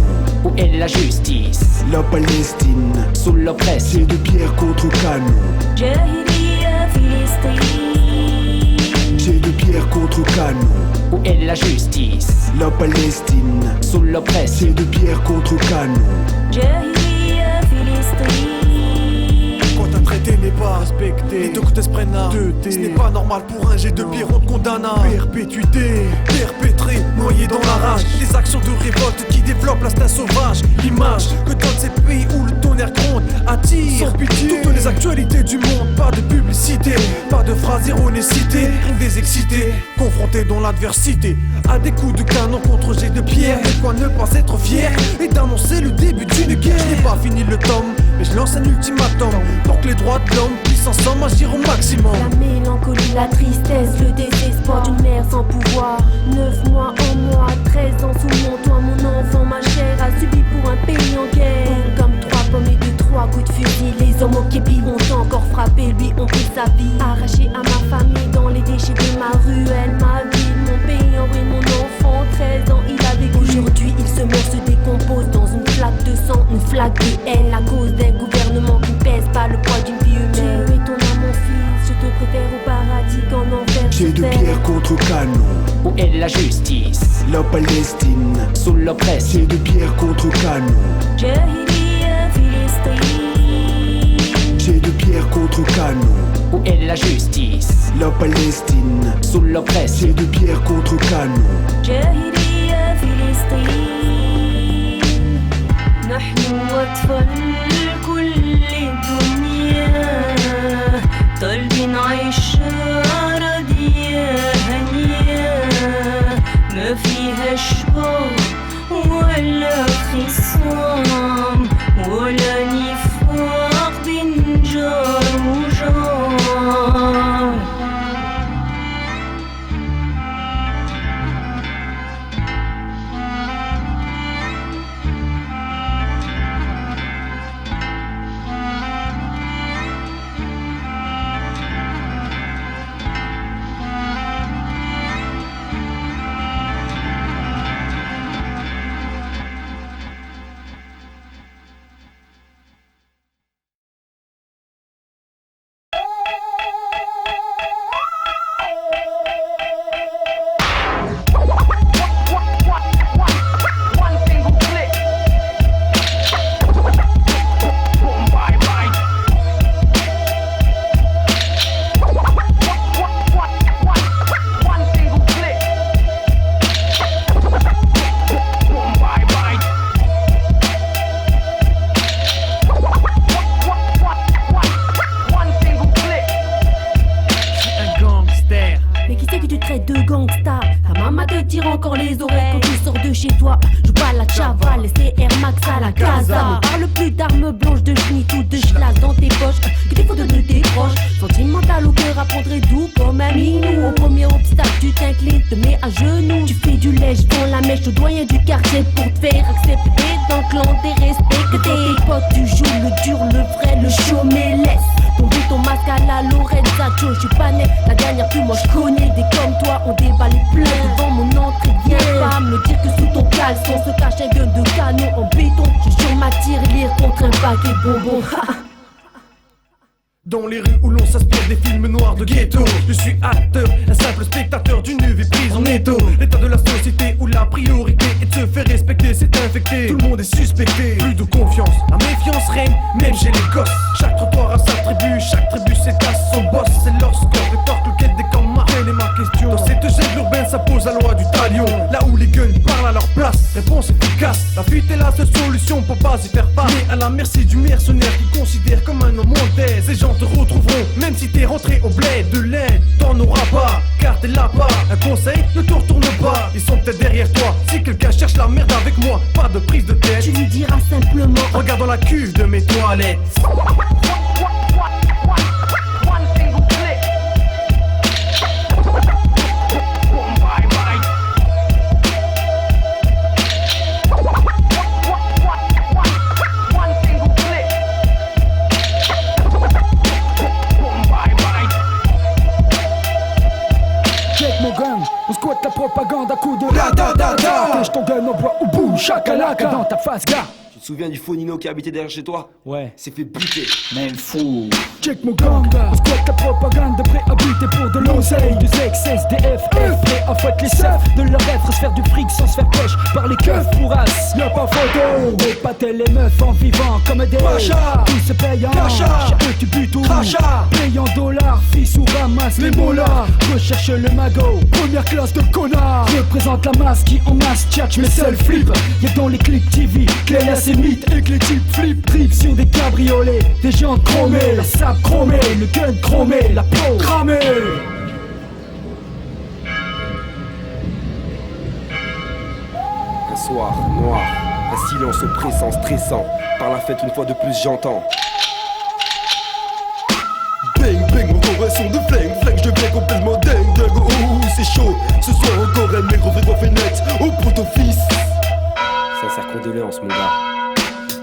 D: Où est la justice?
G: La Palestine
D: Sous l'oppression.
G: J'ai de pierre contre canon.
C: جاهلية فلسطين.
G: J'ai de pierre contre canon.
D: Où est la justice?
G: La Palestine
D: Sous l'oppression.
G: J'ai de pierre contre canon.
C: جاهلية فلسطين.
B: Quand un traité n'est pas respecté, les deux côtés se prennent à deux. Ce n'est pas normal pour un jet de pierre, on te condamne à perpétuité, perpétré, noyé dans la rage. Les actions de révolte qui développent l'instinct sauvage. L'image que donnent ces pays où le tonnerre gronde attire sans pitié toutes les actualités du monde. Pas de publicité, pas de phrases erronées citées, des excités, confrontés confronté dans l'adversité à des coups de canon contre jet de pierre. Et quoi ne pas être fier et d'annoncer le début d'une guerre. Je n'ai pas fini le tome, mais je lance un ultimatum pour que les droits de l'homme puissent ensemble agir au maximum.
C: La mélancolie, la tristesse, le désespoir d'une mère sans pouvoir. 9 mois en moi, 13 ans sous mon toit. Mon enfant, ma chair a subi pour un pays en guerre. Comme 3 pommes et 3 coups de fusil. Les hommes au képi ont encore frappé, lui ont pris sa vie. Arraché à ma famille dans les déchets de ma ruelle, ma ville, mon pays en ruine, mon enfant, 13 ans il a vécu. Aujourd'hui il se meurt, se décompose dans une flaque de sang, une flaque de haine. À cause d'un gouvernement qui ne pèse pas le poids d'une vie humaine. Dieu est ton âme mon fils, je te préfère au paradis qu'en enfer.
G: J'ai de pierre contre canon.
J: Où est la justice?
G: La Palestine
J: Sous l'oppression.
G: J'ai de pierre contre canon. J'ai de pierre contre canon.
J: Où est la justice?
G: La Palestine
J: Sous l'oppression.
G: J'ai de pierre contre canon.
C: جاهلية فلسطين نحن أطفال كل الدنيا طالبين عيشة راضية هنية ما فيها شوق ولا خصام ولا نفاق بين جار وجار. Encore les oreilles quand tu sors de chez toi. Je bats la chaval, les CR Max à la casa. Ne parle plus d'armes blanches, de schnitt ou de schlass dans tes poches. Que des photos de tes proches. Sentimental au cœur à prendre doux comme un minou. Au premier obstacle, tu t'inclines, te mets à genoux. Tu fais du lèche dans la mèche au doyen du quartier pour te faire accepter dans le clan des respectés. Tes potes, tu joues le dur, le vrai, le chaud, mais laisse tomber ton masque à la Lorenza Joe. Je suis pas née, la dernière plus moi je connais. Des comme toi ont déballé plein devant mon entrée. Viens pas me dire que sous ton caleçon se cache un gun de canon en béton. Je sur ma tirelire contre un paquet de bonbons.
B: Dans les rues où l'on s'inspire des films noirs de ghetto, je suis acteur, un simple spectateur d'une vie prise en étau. L'état de la société où la priorité est de se faire respecter, c'est infecté. Tout le monde est suspecté, plus de confiance, la méfiance règne, même chez les gosses. Chaque trottoir a sa tribu, chaque tribu s'étasse son boss. C'est leur score de torque, lequel des camps marque. Quelle est ma question? Dans cette jungle urbaine s'impose la loi du talion. Là où les guns parlent à leur place, réponse efficace. La fuite est la seule solution pour pas y faire face. Mais à la merci du mercenaire qui considère comme un homme mondaise. Ces gens te retrouveront, même si t'es rentré au bled. De l'aide, t'en auras pas, car t'es là-bas. Un conseil, ne te retourne pas, ils sont peut-être derrière toi. Si quelqu'un cherche la merde avec moi, pas de prise de tête.
C: Tu lui diras simplement,
B: regarde dans la cuve de mes toilettes.
D: On squatte la propagande à coups de da-da-da-da. Tèche ton gun en bois ou boum, chakalaka dans ta face, gars.
F: Tu te souviens du faux Nino qui habitait derrière chez toi?
J: Ouais.
F: S'est fait buter.
J: Même fou.
D: Check mon gang, on squatte la propagande, prêt à buter pour de l'oseille. Du sexe, SDF, prêt à fouetter les seufs de leur rêve, se faire du fric sans se faire pêche par les keufs pour as. Y'a pas photo, épater les meufs en vivant comme des machas. Tout se paye en chez eux tu butes ou crachat. Paye en dollars, fils ou ramasse les molas. Recherche le magot, première classe de connard. Représente la masse qui en masse tchatch mes seuls flip. Y'a dans les clips TV, Cléla c'est mythe et que les types flip trip sur des cabriolets. Des gens chromés, la sable chromée, le gun chromé, la peau cramée.
F: Un soir noir, un silence oppressant, stressant. Par la fête une fois de plus j'entends. Bang bang, encore un son de flingue, flingue, je deviens complètement dingue, dingue. Oh c'est chaud, ce soir encore un nègre vraiment fait net. Oh poteau fils. Sincère condoléance mon gars.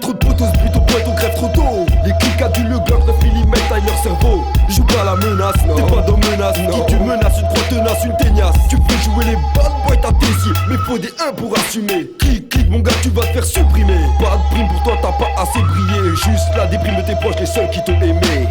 F: Trop de potos, plutôt pointe au crève trop tôt. Les clics adultes, le glock de Philly taille leur cerveau. Joue pas la menace, t'es pas dans menace. Qui tu menaces, une croix tenace, une teignasse. Tu peux jouer les bad boys, t'as tes yeux, mais faut des 1 pour assumer. Clic, clic, mon gars, tu vas te faire supprimer. Pas de prime pour toi, t'as pas assez brillé. Juste la déprime de tes proches, les seuls qui t'ont aimé.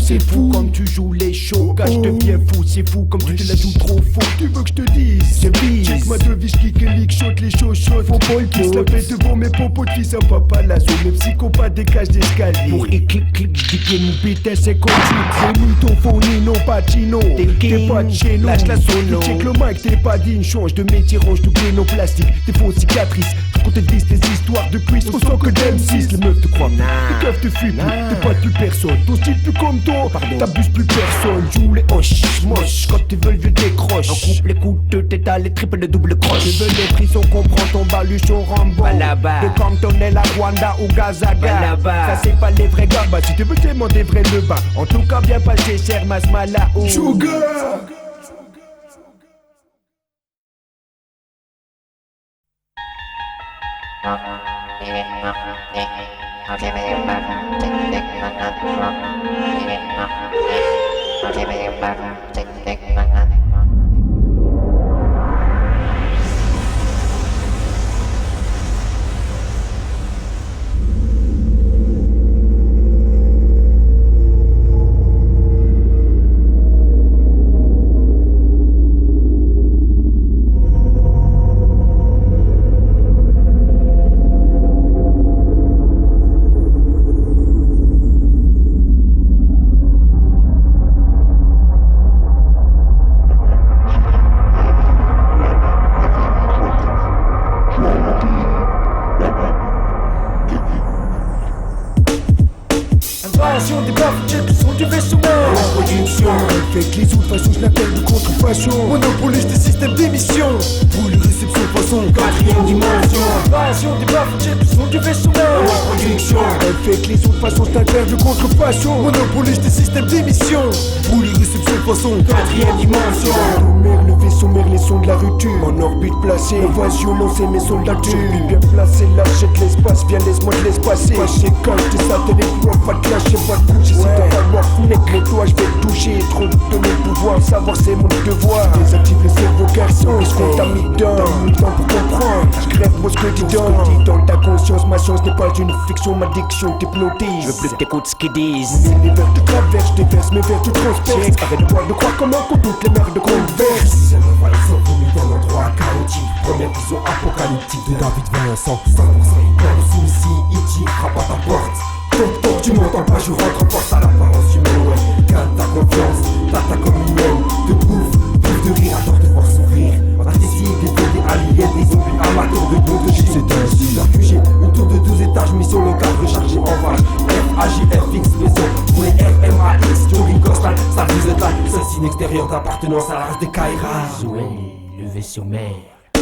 G: C'est fou comme tu joues les shows. Quand je deviens fou, c'est fou comme tu te la joues trop faux. Tu veux que je te dise, c'est bise. Check ma devise, kick et lick, shot les shows. Faut pas qui se la pète devant mes popos de fils à papa la zone. Mes psychopathes des cages d'escalier. Pour clic clic, je dis qu'il nous bite un 58. C'est mythophone, non pas chino. T'es pas de chez nous, lâche la solo. Check le mic, t'es pas digne. Change de métier, range tout nos plastiques. T'es faux cicatrices. Quand te disent des histoires de cuisses, on sent que d'M6. Les meufs te croient, les keufs te fuient plus. T'es pas plus personne, ton style plus comme toi. T'abuses plus personne, joue les hoches, moche. Quand tu veux, je décroche. En coupe les coups de tête à les triples de double croche. Je veux les frissons, comprends ton baluchon Rambo. De Cantonel à Rwanda ou Gazaga. Ça c'est pas les vrais gars, bah si tu veux demander vrai le bas. En tout cas, viens pas chez Shermas Mala ou Sugar. Des baffes, check le son du vaisseau mère. La production, avec les autres façons, je l'appelle de contrefaçon. Monopolise des systèmes d'émission. Pour les réceptions façon, 4ème dimension. Invasion des baffes, check le son du vaisseau mère. La production, avec les autres façons, je l'appelle de contrefaçon. Monopolise des systèmes d'émission. Pour les réceptions façon, 4ème dimension. Le vaisseau mère, les sons de la rupture. En orbite placée, invasion lancée, mes soldats tuent. Bien placé, lâche de l'espace, viens laisse-moi te laisse passer. Caché, cache tes satellites, pas de lâcher, pas de bouger. Si t'en vas voir fenêtre, mais toi je vais te toucher. Trop de donner le pouvoir, savoir c'est mon devoir. Désactive le cerveau garçon, ce qu'on t'a mis dedans. T'as mis le temps pour comprendre, je crève moi ce que tu donnes. Dans ta conscience, ma chance n'est pas une fiction, ma diction t'hypnotise. Je veux plus que t'écoutes ce qu'ils disent. L'univers te traverse, je déverse, mes vers tu transperces. Arrête de croire comment qu'on toutes les merdes conversent. C'est un vrai sang vomi dans l'endroit chaotique. Première vision apocalyptique de David Vincent. 100% hyper de soucis, E.T. frappe à ta porte. Toc toc, tu m'entends pas, je rentre en force à l'apparence humaine, ouais. Garde ta confiance, t'as comme une haine. De bouffe de rire, adore de voir sourire. Artistique, des aliens, des zombies amateurs de bon de gilets. C'est ainsi la QG, une tour de 12 étages, mission locale rechargée en vache. FAGR fixe maison, pour les RMAX, Jory Costal, ça vous est là. Seul signe extérieur d'appartenance à la race des Kaira. Jouer, le vaisseau mère.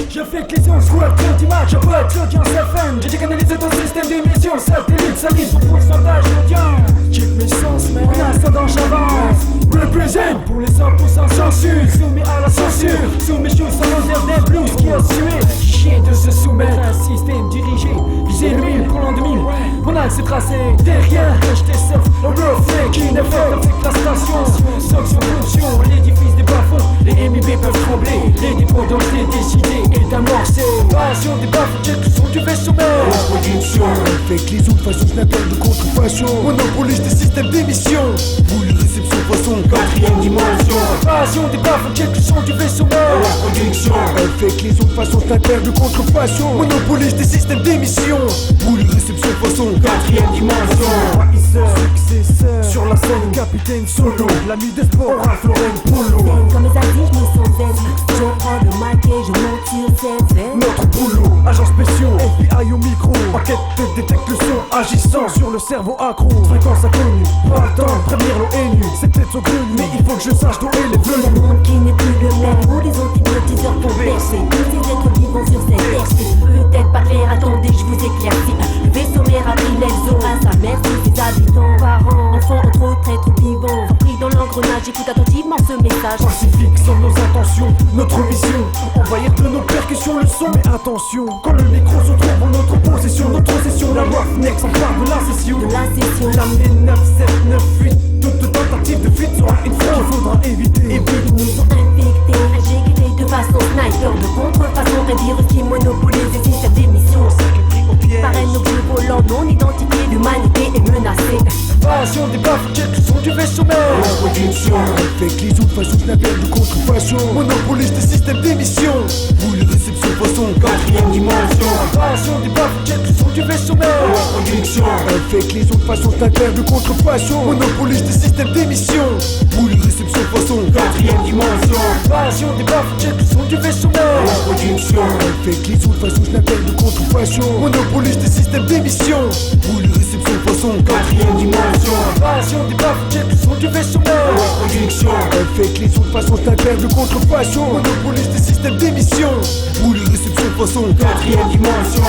G: Je fais que les ondes squat, d'image, je pote l'audience FM. J'ai canalisé ton système d'émission, satellite, ça livre pour pourcentage d'audience. Check mes sens, mais un instant dans j'avance. Represent pour les 100% censure. Soumis à la censure, sous mes choses sans l'odeur des blues qui a sué. Chier de se soumettre à un système dirigé. Viser le 1000 pour l'an 2000. Mon axe est tracé derrière, je t'essaie. Le reflet qui n'est fait avec la station. Sanction, fonction, l'édifice des bas-fonds. Les MIB peuvent trembler, les dépendants décidés. Et d'amorcer, passion des baffes, check le son du vaisseau mère. La production, avec les autres façons, je l'appelle de contrefaçon. Monopolise des systèmes d'émission. Pour les réceptions façon, 4ème dimension.
D: Passion des baffes, on check le son du vaisseau mère.
G: La production, elle fait que les autres façons t'interdire de contrefaçon. Monopolise des systèmes d'émission. Boule, réception, façon, 4ème dimension.
B: Successeur, sur la scène, capitaine solo. L'ami des sports, Florent Polo.
C: Comme les avis, je me sens zen. Je prends le mic et je monte sur scène.
B: Notre boulot, agents spéciaux, FBI au micro. Enquête détecte le son, agissant sur le cerveau accro. Fréquence inconnue, pas le temps de prévenir l'ONU. C'est peut-être saugrenu, mais il faut que je sache d'où est les
C: Le
B: venus.
C: monde qui n'est plus le même, où les antihypnotiseurs font percer. Tous ces êtres vivants sur cette terre, peut-être pas clair, attendez, je vous éclaircis. Le vaisseau mère a pris l'aile, Zora, sa mère, ses habitants, parents, enfants, entre autres êtres vivants. Pris dans l'engrenage, écoute attentivement ce message.
B: Pacifique sont nos intentions, notre mission. Envahir de nos percussions le son. Mais attention, quand le micro se trouve en notre possession, notre session, la Roughneck s'empare de la session.
C: De la session,
B: L'amener 9, 7, 9, 8. Toute tentative de fuite sera une fraude qu'il faudra éviter.
C: ils nous ont infectés, injectés de façon sniper, de contrefaçon, un virus qui monopolise les systèmes d'émission. Par un objet volant non identifié, l'humanité est menacée.
D: Passion des baffes, on check le son du vaisseau mère.
G: La production, elle fait que les autres façons t'interdire de contrefaçon.
B: Monopolise des systèmes d'émission.
G: Boule, réception, façon, 4ème dimension.
D: Passion des baffes, on check le son du vaisseau mère.
G: La production, elle fait que les autres façons t'interdire de contrefaçon.
B: Monopolise des systèmes d'émission.
G: Boule, réception, façon, 4ème dimension.
D: Passion des baffes, on check le son du vaisseau mère.
G: La production, elle fait que les autres façons t'interdire de contrefaçon.
B: Monopolise des systèmes d'émission.
G: Boule, réception, façon, 4ème dimension.
D: Passion des baffes, on check le son du vaisseau mère.
G: La production, elle fait que les autres façons t'interdire de contrefaçon.
B: Monopolise des systèmes d'émission.
G: Boule, réception, façon, 4ème dimension.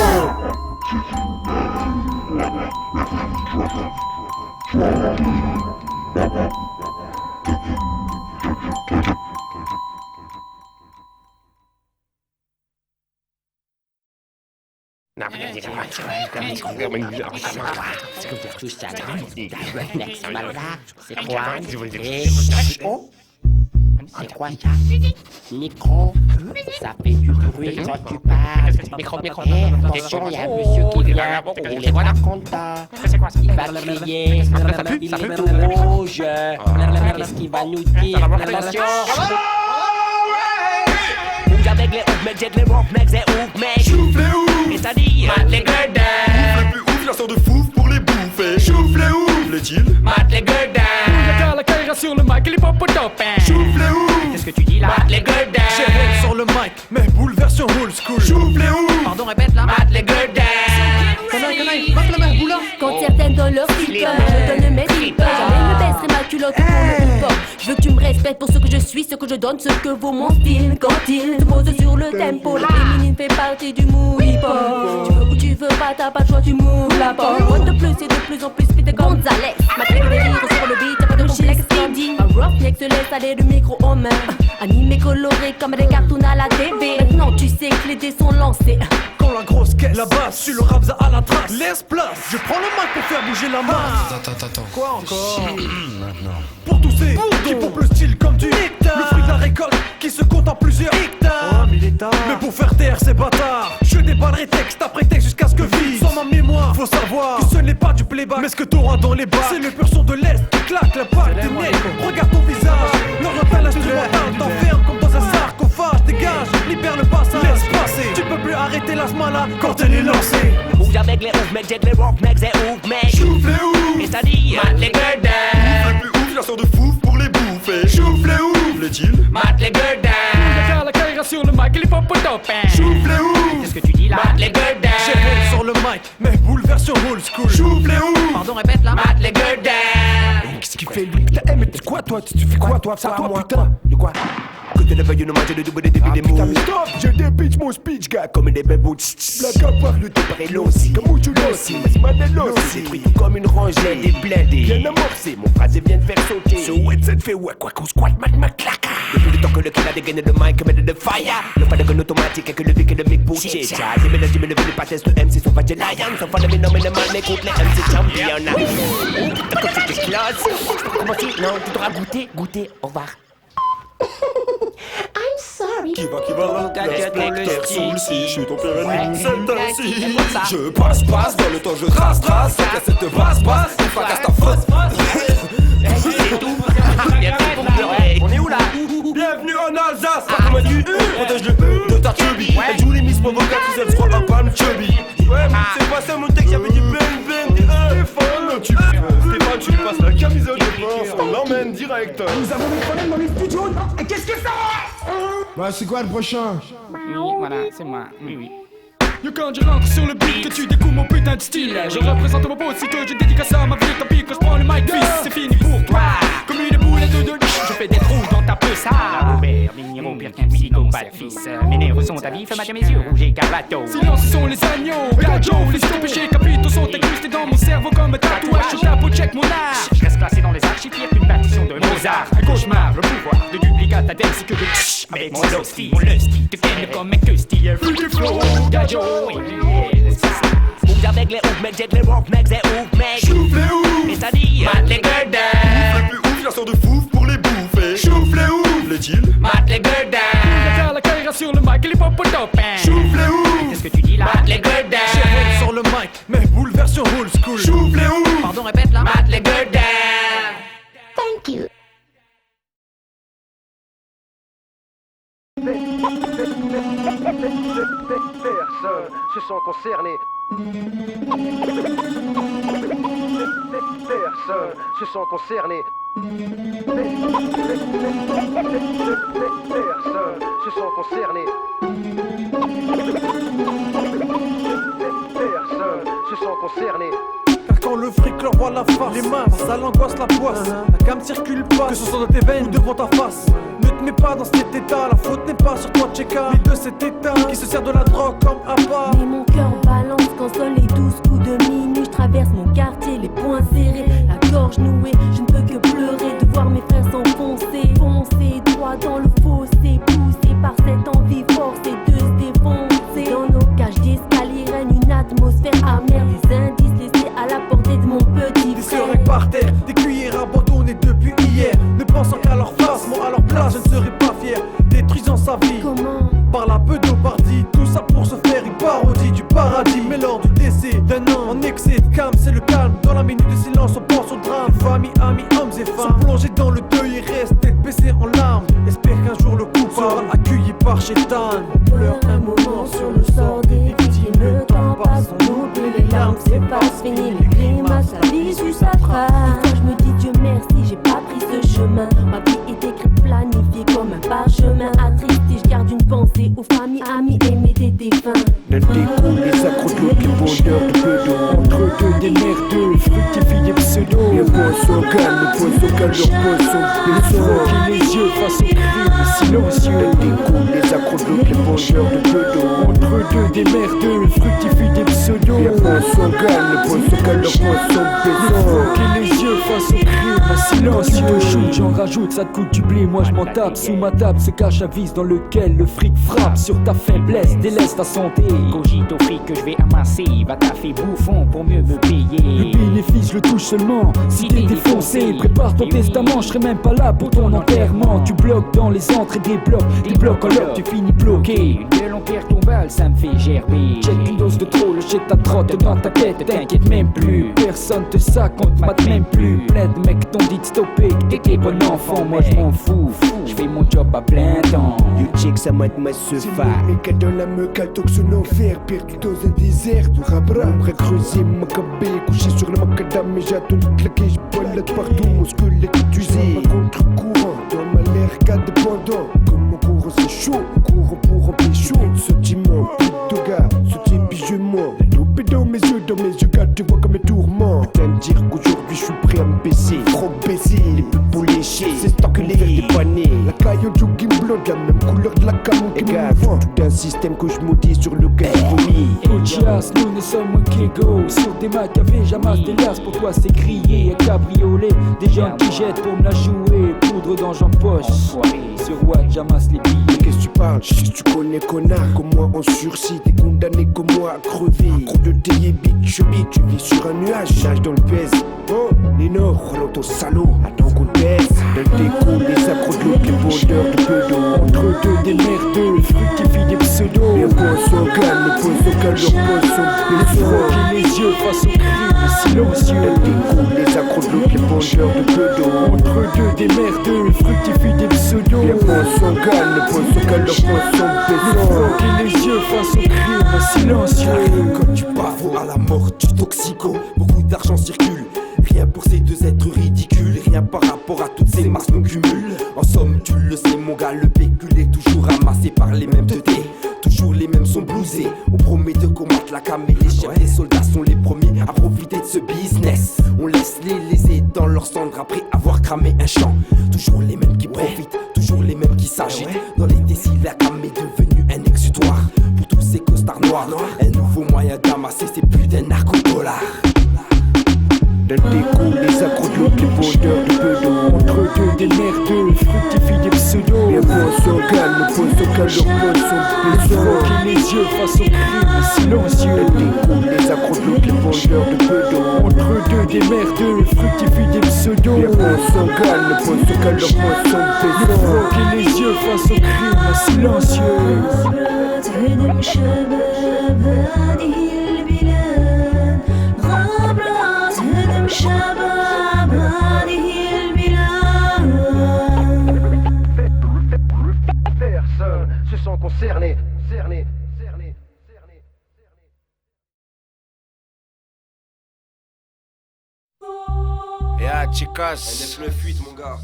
J: C'est quoi? Oh? C'est quoi ça? Micro? Ça fait du bruit quand tu parles. Micro. Attention, il y a un monsieur qui vient. Il est pas content. Il va crier. Il est tout rouge. Qu'est-ce qu'il va nous dire? Attention! Avec les ouf, mec, j'ai les rock, mec, c'est ouf, mec.
F: Choufle les ouf,
J: C'est-à-dire,
F: mat les gueudins. Ouf le plus ouf, la sorte de fouf pour les bouffer. Choufle les ouf, les-il,
J: mat les gueudins.
E: La carrière sur le mic, il est pas pour topin.
F: choufle les ouf,
J: Qu'est-ce que tu dis là? Mat les gueudins.
B: J'ai sur le mic, mais boule version old school.
F: choufle les ouf.
J: Pardon, répète là. Mat les gueudins.
C: Quand certaines donnent leur flipper, je donne mes flippers. Jamais ne baisserai ma culotte pour le hip-hop. Je veux que tu me respectes pour ce que je suis, ce que je donne, ce que vaut mon style. Quand il se pose sur le tempo, la féminine fait partie du mood hip-hop. Tu veux ou tu veux pas, t'as pas de choix, tu mouves la porte. Moi de plus et de plus en plus, Pete Gonzalez. Ma tête de rire sur le beat, t'as pas de complexe indie. Un roughneck se laisse aller le micro en main. Animé coloré comme des cartoons à la TV. Maintenant tu sais que les dés sont lancés.
B: Quand la grosse caisse, la basse, sur le Ramza à la trace. Laisse place, je prends le mic pour faire bouger la main.
A: Attends.
B: Quoi encore? Pour tous ces qui pompent le style comme du nectar. Le fruit de la récolte qui se compte en plusieurs hectares. Mais pour faire taire ces bâtards, je déballerai texte après texte jusqu'à ce que vide. Sans ma mémoire, faut savoir que ce n'est pas du playback, mais ce que t'auras dans les bas. C'est le pur son de l'Est qui claque la balle des nez. Regarde ton visage, l'oriental instrumental t'enferme comme dans un sarcophage. Dégage, libère le passage, laisse passer. Tu peux plus arrêter la smala quand elle est lancée.
J: Bouge avec les ouf, mec, j'ai les rock, mec, c'est ouf, mec.
F: Choufle les ouf,
J: C'est-à-dire, mat les gueudins.
F: ouf le plus ouf, la sorte de fouf pour les bouffer. Choufle les ouf, les-il,
J: Mat les gueudins.
E: La carrière sur le mic, il est pas pour topin.
F: choufle les ouf,
J: Qu'est-ce que tu dis là? Mat les gueudins.
B: J'ai sur le mic, mais boule version old school.
F: choufle les ouf.
J: Pardon, répète là. Mat les gueudins.
G: Qu'est-ce qu'il fait lui? Putain, mais tu quoi toi? Tu fais quoi toi? Ça toi putain? De quoi? Que tu ne veuilles nous manger de double des débuts des mots. Putain mais stop! Je débitch mon speech gars comme des bébés. La caparde de Parelossi. Comme où tu l'ossi? Mais Madelossi. Détruit tout comme une rangée. Des blindés. Bien amorcé. Mon phrasé vient de faire sauter. Ce headset fait ouais quoi qu'on squatte ma claque. Depuis le temps que le kill a dégainé de mic comme de fire. Le pas de gun automatique et que le bic et le mic pour chier. J'ai mis le levé pas test le MC son pas de lion. Son pas de mes noms mais le mal m'écoute les MC champions. Oh putain comme c'était classe. Comment tu? Non tu devras goûter. Au revoir.
C: I'm sorry.
F: Qui va là?
J: T'inquiète,
F: L'inspecteur
J: le
F: sous le
J: style.
F: si, je suis ton père
J: Ouais.
F: ennemi, c'est ainsi.
J: C'est pour ça.
F: Je passe, dans le temps je trace, la cassette de basse, une fracasse ta face.
J: C'est tout. Bien fait pour pleurer. On est où là?
F: Bienvenue en Alsace. Comment tu protège le de ta chubby. Elle joue les miss provocatrices, elle se croit un pan chubby. Ouais, c'est pas ça mon texte, y'avait du bang bang, des Stéphane, tu lui passes la camisole de France, on l'emmène direct.
D: Nous avons des problèmes dans les studios. Et qu'est-ce que ça?
G: Bah, c'est quoi le prochain?
J: Oui, voilà, c'est moi. Oui.
E: Yo, quand je rentre sur le beat, que tu découvres mon putain de style. Je représente mon beau si que je dédicace à ma vie. Tant pis que je prends le mic, fils, c'est fini pour toi. Comme une boulette de je fais des trous dans ta peau, ça.
J: Robert, vigneron, pire qu'un psychopathe, fils. Mes nerfs sont à vif, madame, mes yeux rouges et gavato.
E: Silence, ce sont les agneaux. Gajo, les péchés capitaux sont incrustés dans mon cerveau comme un tatouage. Je tape au check mon art.
J: Je reste placé dans les archives, une partition de Mozart.
E: Un cauchemar, le pouvoir
J: de duplicata ainsi que de avec mon lusty te ken comme un custy.
E: Freaky flow,
J: Gajo, Ouvre avec les ouf, mec, jet les rock, mec, c'est ouf, mec.
F: Chouffe les ouf,
J: et ça dit, mat les gueules
F: ouf les plus ouf, la sorte de fouf pour les bouffer. Chouffe les ouf, les-il,
J: mat les gueules
E: la carrière sur le mic, il est pas pour top.
F: Chouffe les ouf,
J: qu'est-ce que tu dis là? Mat les gueules
B: J'ai sur le mic, mais boule version old school.
F: Chouffe les ouf,
J: pardon, répète là. Mat les gueules
C: Thank you.
I: Personne se sent concerné. Personne se sent concerné. Personne se sent concerné. Personne se sent concerné.
B: Car quand le fric leur voit la face, les mains, ça l'angoisse, la poisse. La gamme circule pas, que ce soit dans tes veines ou devant ta face. Ne te mets pas dans cet état, la faute n'est pas sur toi, Tcheka, mais de cet état qui se sert de la drogue comme Abba.
C: Mais mon cœur balance quand sonnent les 12 coups de minuit. Je traverse mon quartier, les poings serrés, la gorge nouée. Je ne peux que pleurer de voir mes frères s'enfoncer. Foncer droit dans le fossé, poussé par cette envie forcée de se défoncer. Dans nos cages d'escalier règne une atmosphère amère. Des indices laissés à la portée de mon petit
B: Des
C: frère.
B: seringues par terre, des cuillères abandonnées depuis hier. Ne pensant qu'à leur face, moi à leur place, je ne serais pas fier. Détruisant sa vie
C: Comment?
B: par la pseudopardie. Tout ça pour se faire une parodie du paradis. Mais lors du décès d'un an en excès de calme, c'est le calme. Dans la minute de silence, on pense au drame. Famille, amis, hommes et femmes sont plongés dans le deuil et restent tête baissée en larmes. Espère qu'un jour le coup sera accueilli par Chétan. On pleure un moment sur le sort des victimes.
C: Le temps passe, on oublie les larmes, c'est pas fini. Les grimaces, la vie suit sa trace. Des fois je me dis Dieu merci, j'ai pas pris ce chemin. Ma vie est écrite, planifiée comme un parchemin. Attristé, je garde une pensée aux familles, amis, aimés des défunts.
G: D'un découle les accros de l'autre, les vendeurs de pedo. Entre deux des merdeux, fructifient des pseudos. Les poissons calmes, le poisson calme, leurs poissons pétrole. Qui les yeux face au crime silencieux. D'un découle les accros de l'autre, les vendeurs de pedo. Entre deux des merdeux, fructifient des pseudos. Les poissons calmes, le poisson calme, leurs poissons pétrole. Qui les yeux face au crime silencieux. Quand tu te shoot, j'en rajoute, ça te coûte du blé. Moi je m'en tape, sous ma table se cache un vice dans lequel le fric frappe sur ta faiblesse, délaisse ta santé.
J: Cogite au fric que je vais amasser, va taffer bouffon pour mieux me payer.
E: Le bénéfice, je le touche seulement si t'es défoncé. Prépare ton testament, je serai même pas là pour ton enterrement. Tu bloques dans les entrées des blocs en loc, tu finis bloqué.
J: Une gueule en pierre tombale, ça me fait gerber.
E: Check une dose de trop, le shit ta trotte dans ta tête, t'inquiète même plus. Personne te sac, on te mate même plus. Plein de mecs t'ont dit de stopper, que t'étais bon enfant, moi je m'en fous. Je fais mon job à plein temps.
G: You check ça m'a de ma sefa. Mais qu'elle dans la meule, qu'elle toque son enfer. Perdu dans un désert, du rabra. Après creuser ma cabée, couché sur le macadam. Et j'attends de claquer, j'boilette partout. Mon squelette est usé. Contre-courant, dans ma l'air qu'indépendant. Comme mon courant c'est chaud, courant pour remplir chaud. Ce dimanche, plus de gars, ce type je mens. La loupe est dans mes yeux, gars, tu vois comme un tourment. Putain de dire qu'aujourd'hui je suis prêt à me baisser. Trop baisser, les pupos léchés, c'est tant que les dépanner. La caille en jogging blanc, de la même couleur de la camou qui m'envoie. Tout un système que je maudis sur le gars vomi.
E: Ochias, nous ne sommes moins qu'égaux. Sur des macavés, j'amasse des lasses, pour toi c'est crier. Un cabriolet, des gens qui jettent pour me la jouer. Poudre dans j'en poche, sur Watt j'amasse les billes.
G: Qu'est-ce que tu parles? Si tu connais connard, comme moi en sursis, t'es condamné comme moi à crever. Gros de tes bitch, tu vis sur un nuage, nage dans le pèse. Oh, les nords, relance ton salaud, attends qu'on te baisse. Dans le déco, les accros de l'autre, les vendeurs de pedo. Entre deux des merdeux, fructifient des pseudos. Les poissons calmes, le poisson calme, leurs poissons pétrole.
E: Qui les yeux face au crime silencieux.
G: Dans le déco, les accros de l'autre, les vendeurs de pedo.
E: Entre deux des merdeux,
D: merdeux, fructifie des pseudos.
G: Les poissons gagnent, le poisson gagne, le poisson
D: Le froc et les yeux face au crime silencieux.
F: Comme du pavot à la mort du toxico, beaucoup d'argent circule. Rien pour ces deux êtres ridicules, rien par rapport à toutes ces masses non cumulent. En somme, tu le sais, mon gars, le pécule est toujours ramassé par les mêmes teutés. Toujours les mêmes sont blousés. On promet de combattre la cam, mais les chefs des soldats sont les premiers à profiter de ce business. On laisse les lésés dans leur cendre après avoir cramé un champ. Toujours les mêmes qui profitent, toujours les mêmes qui s'agitent. Dans les décils, la cam est devenue un exutoire. Pour tous ces costards noirs, un nouveau moyen d'amasser ces putains de narco-dollars.
G: D'un découp, les accros de l'autre, les vendeurs de peu d'eau.
D: Entre deux des merdeux, fructifie des pseudos.
G: Les poissons gagnent, le poisson gagne, leur poisson
D: Le froc et les yeux face au crime silencieux.
G: D'un découp, les accros de l'autre, les vendeurs de peu d'eau.
D: Entre deux des merdeux, fructifie des pseudos.
G: Les poissons gagnent, le poisson gagne, leur poisson
D: Le froc et les yeux face au crime silencieux.
I: Personne se sent concerné.
A: Ya chicas,
F: Laisse le fuite, mon gars.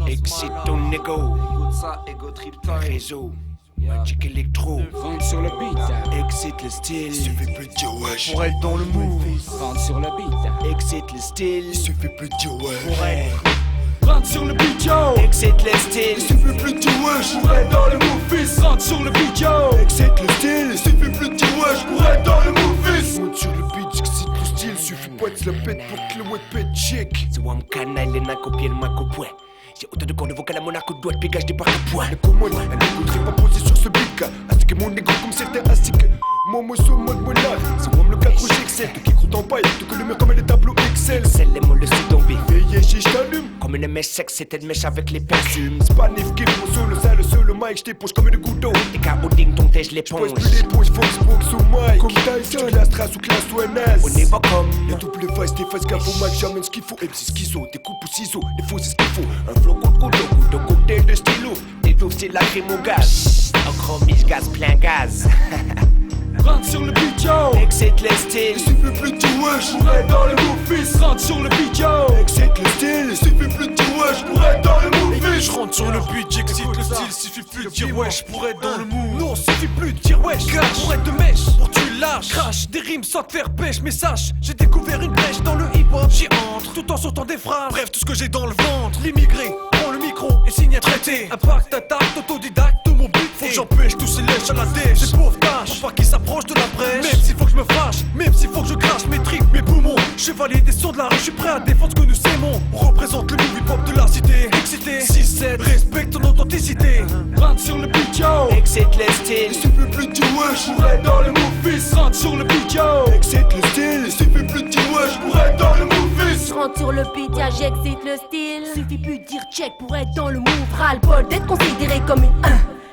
A: excite ton ego.
F: Écoute ça, ego trip time.
A: Réseau, Magic Electro.
E: Rentre sur le beat,
A: Excite le style.
H: Suffit plus de dire wesh.
B: Pour être dans le move.
E: rentre sur le beat.
A: Excite le style.
H: Suffit plus de dire wesh.
E: Rentre sur le beat, yo.
A: Excite le style.
H: Suffit plus de dire wesh.
E: Pour être dans le move, fils. Rentre sur le beat, yo.
H: Excite le style. Suffit plus de dire wesh. Pour être dans le move fils. Monte sur le beat, j'excite le style. Suffit pas de se la pète pour que le web pète chic.
A: C'est un canal et n'a copié le mac au point. J'ai autant de corps de vocal à mon arc au doigt de pégage des barres de poing.
H: Le commode, elle n'écouterait pas posé sur ce beat. Ainsi que mon ego comme c'était ainsi que mon mot sur mode monarque. C'est moi le 4 Excel, qui croûte en paille. Tout que le mur comme les tableaux Excel.
A: C'est les mots le sud tombé.
H: Veillez, je t'allume.
A: Comme une mèche sec, c'était une mèche avec les perfumes.
H: C'est pas Nef qui mon seul, le mic, j't'éponge comme une goutte d'eau.
A: Des KO ding dong tèche
H: J'pose
A: l'éponge.
H: plus l'éponge, Fox, Fox ou Mike. Comme Tyson, classe trace ou classe ou NS.
A: On est pas comme.
H: Y'a double face, des faces gaffe au Mac, j'amène ce qu'il faut. MC schizo, des coupes ou ciseaux, des faux c'est ce qu'il faut. Un flow coup de côté de stylo.
A: Des douves, c'est la crème au gaz. Un grand mise gaz, plein gaz.
E: Rentre sur le beat, yo.
A: Excite le style.
H: Suffit plus de dire wesh.
E: Pour être dans le move, fils. Rentre sur le beat, yo.
H: Excite le style. Suffit plus de dire wesh. Pour être dans le move fils.
B: Je rentre sur le beat, j'excite le style, suffit plus de dire wesh pour être dans le mood. Non, suffit plus de dire wesh, pour être de mèche, pour tu lâches. Crash des rimes sans te faire pêche, mais sache, j'ai découvert une brèche dans le hip-hop. J'y entre, tout en sortant des phrases. Bref, tout ce que j'ai dans le ventre. L'immigré, prends le micro et signe à traiter. Impact, attaque, autodidacte, tout mon but. Faut que j'empêche tous ces lèches à la dèche. Ces pauvres tâches, pour pas qu'ils s'approchent de la brèche. Même s'il faut que je me fâche, même s'il faut que je crache mes tripes, mes poumons. Chevalier des sons de la rue, je suis prêt à défendre ce que nous aimons. On représente le new hip-hop de la cité. Excité, 6-7, respecte ton authenticité.
E: Rentre sur le beat, yo.
A: Excite le style.
H: Suffit plus de dire wesh.
E: Pour être dans le move, fils. Rentre sur le beat, yo.
H: Excite le style. Suffit plus de dire wesh. Pour être dans le move fils.
C: Je rentre sur le beat, yeah, j'excite le style. Suffit plus de dire check pour être dans le move. Ras-le-bol d'être considéré comme une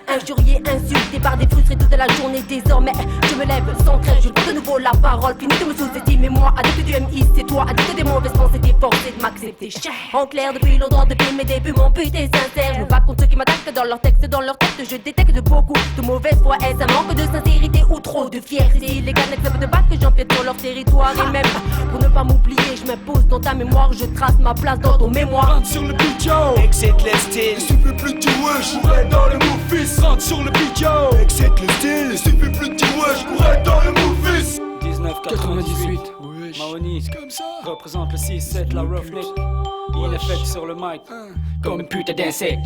C: injurié, insulté par des frustrés toute la journée. Désormais, je me lève sans crève, je prends de nouveau la parole. Fini de me sous-estimer, moi, addict du MI, c'est toi. Addict des mauvaises pensées, t'es forcé de m'accepter. En clair, depuis longtemps, depuis mes débuts, mon but est sincère. Je me bats contre ceux qui m'attaquent dans leur texte, dans leur tête. Je détecte de beaucoup de mauvaise foi. Est-ce un manque de sincérité ou trop de fierté? Les gars n'acceptent pas que j'empiète sur leur territoire. Et même, pour ne pas m'oublier, je m'impose dans ta mémoire. Je trace ma place dans ton mémoire.
E: Rentre sur le beat, yo.
A: Excite le style.
H: Suffit plus de dire wesh.
E: Pour être dans le move, fils. Rentre sur le beat, yo.
H: Excite le style. Suffit plus de dire wesh. Pour être dans le move fils.
E: 1998, Mahoney, c'est comme ça. Représente le 6-7, la Roughneck. Il est fait sur le mic, comme une putain d'insecte.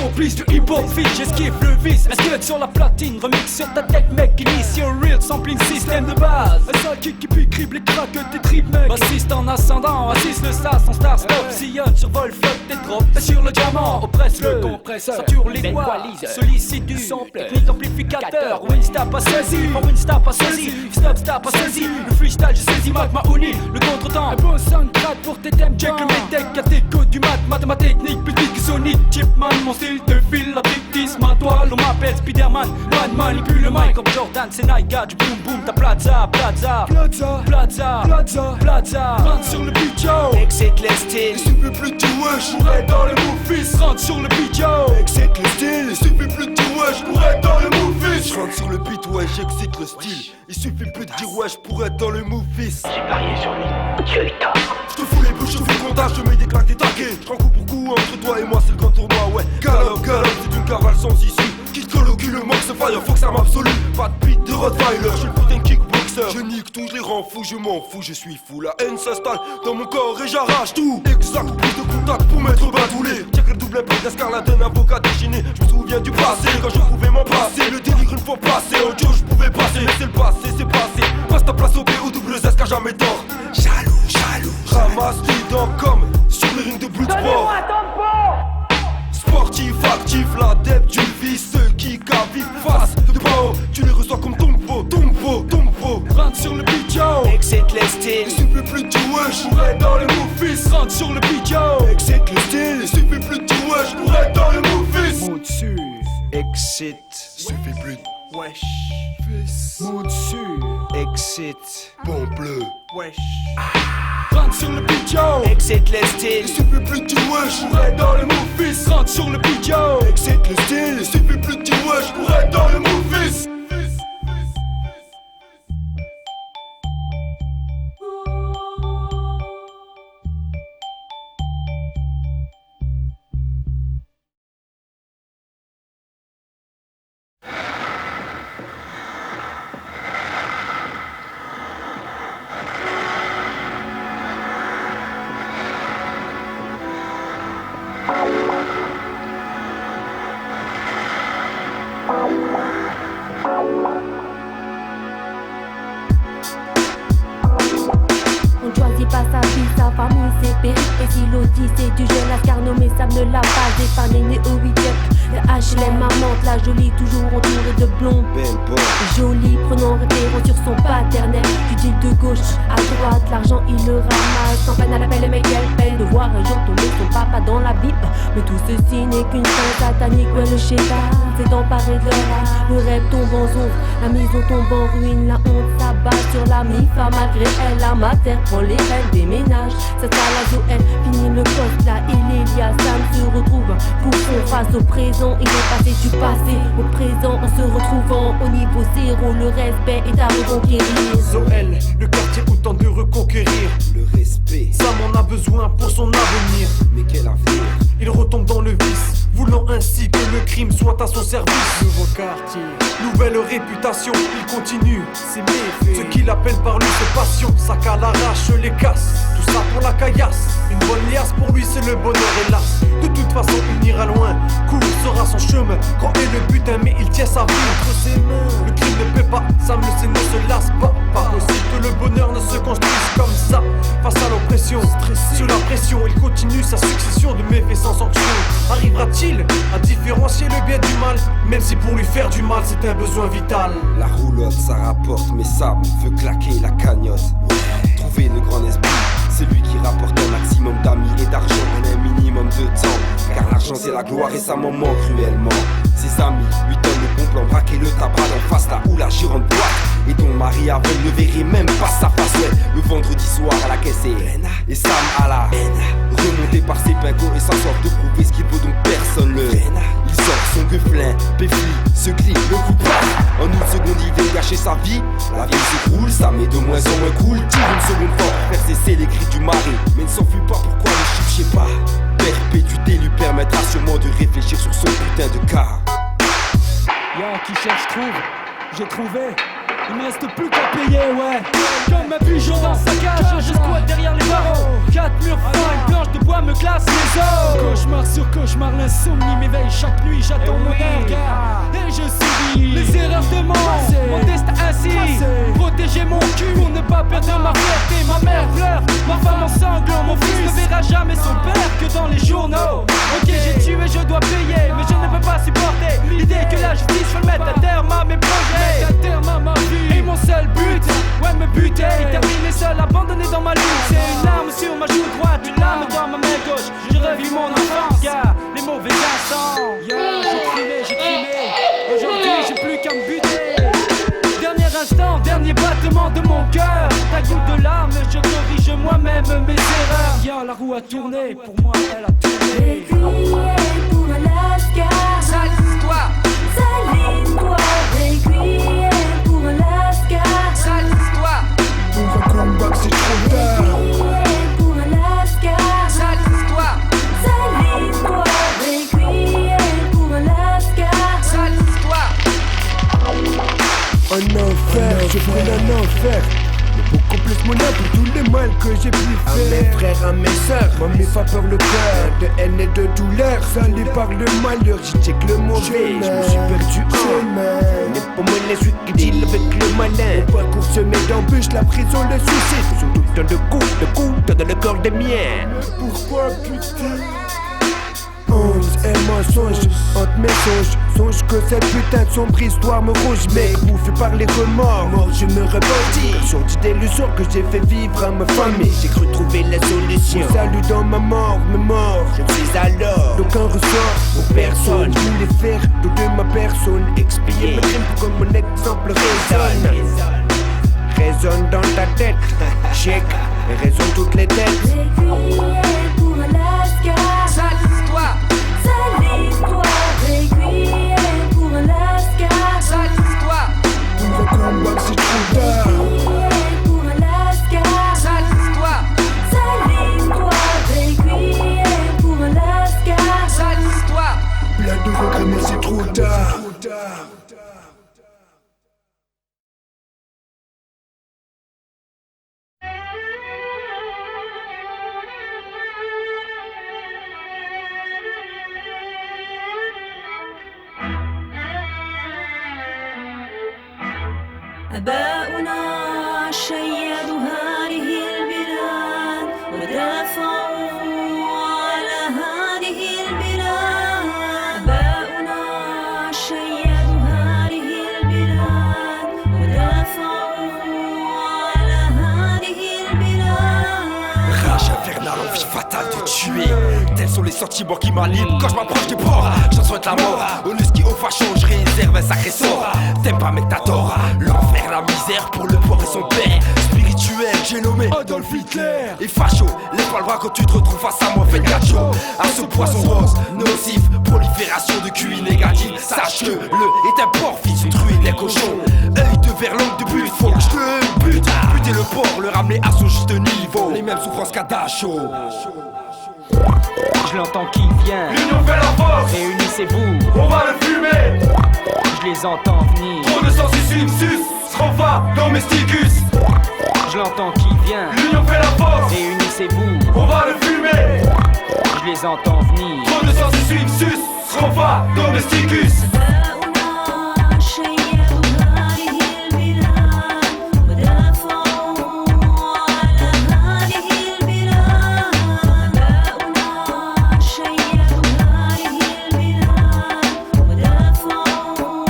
E: Complice de hip-hop, fit, j'esquive le vice. Escalade sur la platine, remix sur ta tête, mec. Initial real, sampling système de base. Un sale kick qui pique, crible les craques, tes tripes, mec. Bassiste en ascendant, assiste le sas en star-stop. Sillonne, survole, flotte, tes drops. Et sur le diamant, oppresse le compresseur. Sature les doigts, sollicite du son. Technique amplificateur, Winsta pas saisi. Pas Winsta pas saisi, Stop pas saisi. Le freestyle, j'ai saisi Mac Mahoney. Le contre-temps, un beau soundtrack pour tes thèmes. Check le mec deck, à tes codes du mat, ma technique plus vite que Sonic, Chipman, mon style te file la triptyque. Ma toile, on m'appelle Spiderman. Man manipule le mic comme Jordan, c'est Naïga. Du boom boom, ta plaza, plaza, plaza, plaza, plaza, plaza. Rentre sur le beat, yo.
A: Excite le style.
F: Il suffit plus de dire wesh pour être dans le movies.
E: Rentre sur le beat, yo.
F: Excite le style. Il suffit plus de dire wesh pour être dans le movies. Je rentre sur le beat, ouais, j'excite le style. Il suffit plus de dire wesh pour être dans le movies.
A: J'ai parié sur lui, Dieu il t'a.
F: Je te fous les bouches, je fais le comptage, je mets des claques, des taquets. Je prends coup pour coup entre toi et moi, c'est le grand tournoi, ouais. Galope, c'est une cavale sans issue. Qui te colle au cul, le max fire, faut que ça m'absolue. Pas de beat de Rottweiler, je suis le putain kickboxer. Je nique tout, je les rends fous, je m'en fous, je suis fou. La haine s'installe dans mon corps et j'arrache tout. Exact, plus de contact pour m'être batoulé. Check le double impact d'escarlate d'un avocat déchaîné. Je me souviens du passé, quand je pouvais m'en passer. Le délire une fois passé, au Dieu je pouvais passer. Mais c'est le passé, c'est passé. Passe ta place au B, au double S, qu'a jamais tort.
A: Jaloux, jaloux.
F: Ramasse tes dents comme sur le ring de Bloodsport. Sportif, actif, l'adepte du vice. Ceux qui cavillent face de bas, tu les reçois comme tombeau, tombeau, tombeau.
E: Rentre sur le beat, yo.
A: Excite le style.
F: Il suffit plus de dire wesh pour être dans le movies.
E: Rentre sur le beat, yo.
F: Excite le style. Il suffit plus de dire wesh pour être dans le movies.
G: Mot dessus,
A: Excite.
F: Suffit plus de
A: Wesh.
G: mot dessus,
A: Excite.
F: bon bleu.
A: Wesh.
E: Rentre sur le beat, yo.
A: Excite le style.
F: Il suffit plus de dire wesh pour être dans le movies.
E: Rentre sur le beat, yo.
F: Excite le style. Il suffit plus de dire wesh pour être dans le movies.
C: On choisit pas sa vie, sa famille, ses péripéties, l'odyssée du jeune Ascar nommé Sam ne l'a pas dépanné, né au 8e. Le HLM amante, la jolie, toujours entourée de blondes.
H: Belle bonne.
C: Jolie, prenant référence sur son paternel. Du deal de gauche à droite, l'argent il le ramasse. Sans peine à l'appel, mais quelle peine de voir un jour tomber son papa dans la Bible. Mais tout ceci n'est qu'une fin satanique, ouais le chétan s'est emparé de là. Le rêve tombe en zone, la maison tombe en ruine. La honte s'abat sur la MIFA, malgré elle, la mater prend les rênes des ménages. C'est ça la Joël, finit le poste là, il est lié, Sam se retrouve. Bouffon face au présent, il est passé du passé au présent. En se retrouvant au niveau zéro, le respect est à reconquérir.
B: Zoël, le quartier où tente de reconquérir.
H: Le respect,
B: Sam en a besoin pour son avenir.
H: mais quel avenir.
B: Il retombe dans le vice, voulant ainsi que le crime soit à son service. Nouveau quartier, nouvelle réputation, il continue ses méfaits. Ce qu'il appelle par lui ses passions, sac à l'arrache les casse. Tout ça pour la caillasse, une bonne liasse pour lui c'est le bonheur hélas. De toute façon il n'ira loin, court sera son chemin. Grand est le butin mais il tient sa vie entre ses mains. Le crime ne paie pas, Sam le sait ne se lasse pas. Pas possible que le bonheur ne se construise comme ça. Face à l'oppression, sous la pression, il continue sa succession de méfaits sans sanction. Arrivera-t-il à différencier le bien du mal, même si pour lui faire du mal c'est un besoin vital.
H: La roulotte ça rapporte, mais Sam veut claquer la cagnotte. Trouver le grand esprit, c'est lui qui rapporte un maximum d'amis et d'argent en un minimum de temps. Car l'argent c'est la gloire et ça m'en manque cruellement. Ses amis lui donnent le bon plan, braquer le tabac d'en face là où la gérante boit. Et ton mari aveugle ne verrait même pas sa face. Ouais, le vendredi soir à la caisse et Sam à la haine. Remonté par ses pingos et s'en sort de prouver ce qu'il vaut donc personne le haine. Il sort son gueuflin, péfli, se clique, le coup passe. En une seconde il vient gâcher sa vie. La vie s'écroule, Sam est de moins en moins cool. Tire une seconde fois pour faire cesser les cris du mari. Mais ne s'enfuit pas, pourquoi le chiffre, je sais pas. Perpétuité lui permettra sûrement de réfléchir sur son putain de cas.
E: Y'a qui cherche trouve, j'ai trouvé. Il me reste plus qu'à payer, ouais. Comme un pigeon dans sa cage, je squatte derrière les barreaux. 4 murs froids, une planche de bois me glace les os. Cauchemar sur cauchemar, l'insomnie m'éveille chaque nuit. J'attends mon heure et je subis les erreurs de mon destin ainsi. Protéger mon cul pour ne pas perdre ma fierté. Ma mère pleure, ma femme en sanglots. Mon fils ne verra jamais son père que dans les journaux. Ok, j'ai tué, je dois payer, mais je ne peux pas supporter l'idée que la justice veut mettre un terme à mes projets. Mettre un terme à ma vie. Et mon seul but, ouais me buter, terminer seul, abandonné dans ma lutte. C'est une larme sur ma joue droite, une larme dans ma main gauche. Je revis mon enfance, car les
D: dernier battement de mon cœur. D'un coup de larmes, je corrige moi-même mes erreurs. Viens, la roue a tourné, pour moi elle a tourné.
C: Requiem pour Alaska.
J: Sale histoire,
C: Sale histoire. Requiem pour Alaska.
J: sale histoire,
G: On va combattre, c'est trop tard.
C: Requiem pour Alaska.
J: sale histoire,
C: Sale histoire. Requiem pour Alaska.
J: sale histoire.
G: Un enfer, je prends un enfer. Le beau complice mon âme pour tous les mal que j'ai pu faire. À mes frères, à mes sœurs, moi me fait peur le cœur. De haine et de douleur, ça les parle de malheur. J'y check le mauvais, je me suis perdu en chemin. Les pommes, les celui qui deal avec le malin. Au parcours se met d'embûches, la prison, le suicide. Ils ont tout le temps de coups dans le corps des miens. Pourquoi putain? Honte et mensonge, entre mes songes. Songe que cette putain de sombre histoire me ronge. Mec, bouffé par les remords, mort je me repentis. Sorti d'illusions que j'ai fait vivre à ma famille.
A: J'ai cru trouver la solution.
G: Mon salut dans ma mort, me mort.
A: Je me suis alors
G: D'aucun ressort,
A: pour personne.
G: je voulais faire de ma personne. Expier mes crimes pour que mon exemple résonne dans ta tête. Check, et résonne toutes les têtes.
C: Requiem pour Alaska.
J: Sale histoire,
C: Sale histoire. Requiem pour Alaska.
J: sale histoire,
G: On va combattre, c'est trop tard.
C: Requiem pour Alaska.
J: sale histoire,
C: Sale histoire. Requiem pour Alaska.
J: sale histoire.
G: Plein de regrets, mais c'est trop tard.
C: آباؤنا شيدوا هذه البلاد ودافعوا على هذه البلاد. آباؤنا شيدوا هذه البلاد ودافعوا على هذه البلاد.
H: Rage infernale, envie fatale de tuer. Tels sont les sentiments qui m'animent quand je m'approche du port. J'en souhaite la mort, au ski au facho, je réserve un sacré sort. T'aimes pas mec t'adores, l'enfer, la misère pour le porc et son père. Spirituel, j'ai nommé Adolf Hitler. Et facho, lève pas le bras quand tu te retrouves face à moi, fais le gacho. À ce poisson rose, nocif, prolifération de QI négative. Sache que le est un porc, fils de truie, les cochons. Œil de verre, langue de but, faut que je te bute. Buter le porc, le ramener à son juste niveau. Les mêmes souffrances qu'à Dachau.
D: Je l'entends qui vient,
F: L'union fait la force,
D: réunissez-vous,
F: on va le fumer.
D: je les entends venir.
F: Trop de sens issus, sus, Scrofa, domesticus.
D: Je l'entends qui vient,
F: L'union fait la force,
D: réunissez-vous,
F: on va le fumer.
D: je les entends venir.
F: Trop de sens issus, sus, Scrofa, domesticus.
C: آباؤنا شيدوا هذه البلاد ودافعوا على هذه البلاد. آباؤنا شيدوا هذه البلاد ودافعوا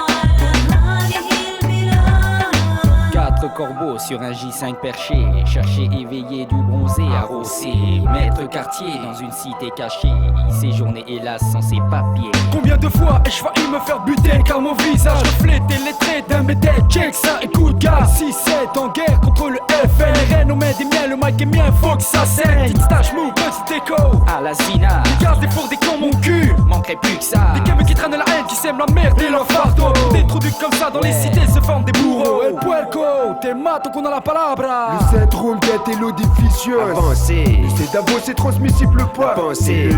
C: على هذه البلاد.
D: Quatre corbeaux sur un J5 perché, chercher éveillé du bronzé arrosé. Maître quartier dans une cité cachée, il séjournait hélas sans ses papiers.
E: Combien de fois ai-je failli me faire buter car mon visage reflétait les traits d'un métal. Check ça, écoute gars, 6-7 en guerre contre le FNRN. On met des miens, le mic est mien, faut que ça saigne. Petite stache mou, petite déco,
D: À la Zina,
E: des gaz, des fours, des cons, mon cul.
D: manquerait plus que ça.
E: Des gamins qui traînent la haine, qui sèment la merde et leur fardeau. Des trous du comme ça dans les cités se forment des bourreaux. El puerco, te mato qu'on a la palabra.
G: Le syndrome d'Athélo déficieuse.
A: Avancé,
G: C'est d'avancer transmissible pas.
A: Pensez.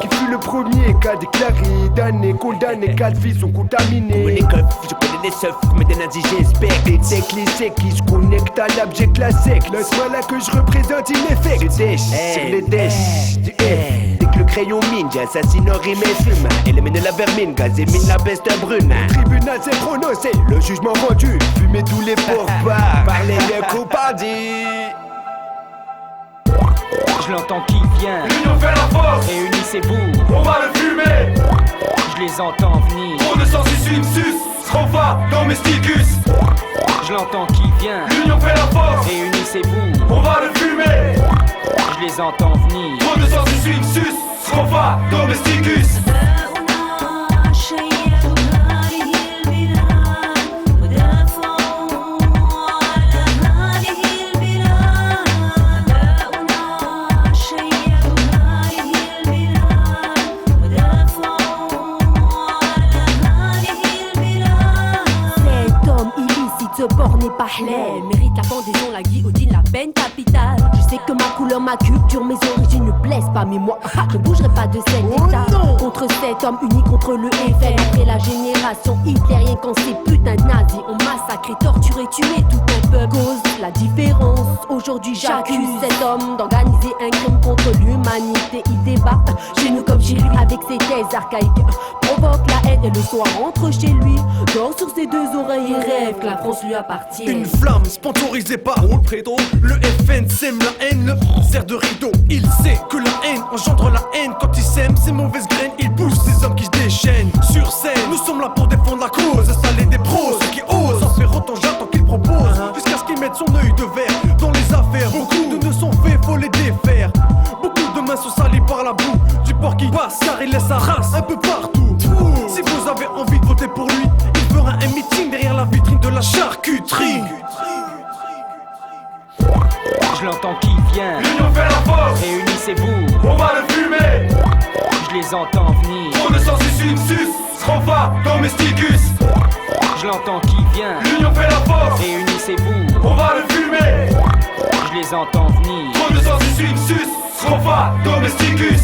G: Qui fut le premier cas déclaré, damné, condamné, 4 vies sont
A: comme
G: contaminés.
A: les coffres, je connais les seufs, mais des nazis j'espère.
G: Des decks lycées qui se connectent à l'objet classique. Laisse-moi là que je représente il est fait.
A: Du dèche, sur les dèches, du F. Dès que le crayon mine, j'assassine rime et fume. Élimine la vermine, gaz et mine la peste brune.
G: Tribunal s'est prononcé, le jugement rendu. Fumer tous les pauvres bars.
A: Parlez le coupable.
D: Je l'entends qui vient,
F: L'union fait la force,
D: réunissez-vous,
F: on va le fumer.
D: je les entends venir.
F: Trop de sens issus, sus, Scrofa, domesticus.
D: Je l'entends qui vient,
F: L'union fait la force,
D: réunissez-vous,
F: on va le fumer.
D: je les entends venir.
F: Trop de sens issus, sus, Scrofa, domesticus.
C: آباؤنا شيدوا هذه البلاد ودافعوا n'est pas halal. Mérite la pendaison, la guillotine, la peine capitale. Je sais que ma couleur, ma culture, mes origines ne blessent pas. Mais moi, je ne bougerai pas de cet état. Contre cet homme uni, contre le FN. Après la génération hitlérienne, quand ces putains de nazis ont massacré, torturé, tué tout un peuple. Cause la différence. Aujourd'hui, j'accuse cet homme d'organiser un crime contre l'humanité. Il débat chez nous comme chez lui avec ses thèses archaïques. Provoque la haine et le soir rentre chez lui. Dort sur ses deux oreilles et rêve que la France lui appartient.
B: Une flamme sponsorisée par Wolfredo. Le FN sème la haine, le sert de rideau. Il sait que la haine engendre la haine. Quand il sème ses mauvaises graines, il pousse des hommes qui se déchaînent. Sur scène, nous sommes là pour défendre la cause. Saler des pros, ceux qui osent en faire autant j'attends qu'ils proposent. Jusqu'à ce qu'ils mettent son œil de verre dans les affaires. Beaucoup de nœuds sont faits, faut les défaire. Beaucoup de mains sont salies par la boue du porc qui passe car il laisse sa race un peu partout. Si vous avez envie de voter pour lui, il fera un meeting derrière la vitrine de la charcuterie.
D: Je l'entends qui vient.
F: L'union fait la force.
D: Réunissez-vous.
F: On va le fumer.
D: Je les entends venir.
F: Pour le sens une sus. Scrofa domesticus.
D: Je l'entends qui vient.
F: L'union fait la force.
D: Réunissez-vous.
F: On va le fumer.
D: Je les entends venir.
F: Pour le sens une sus. Scrofa domesticus.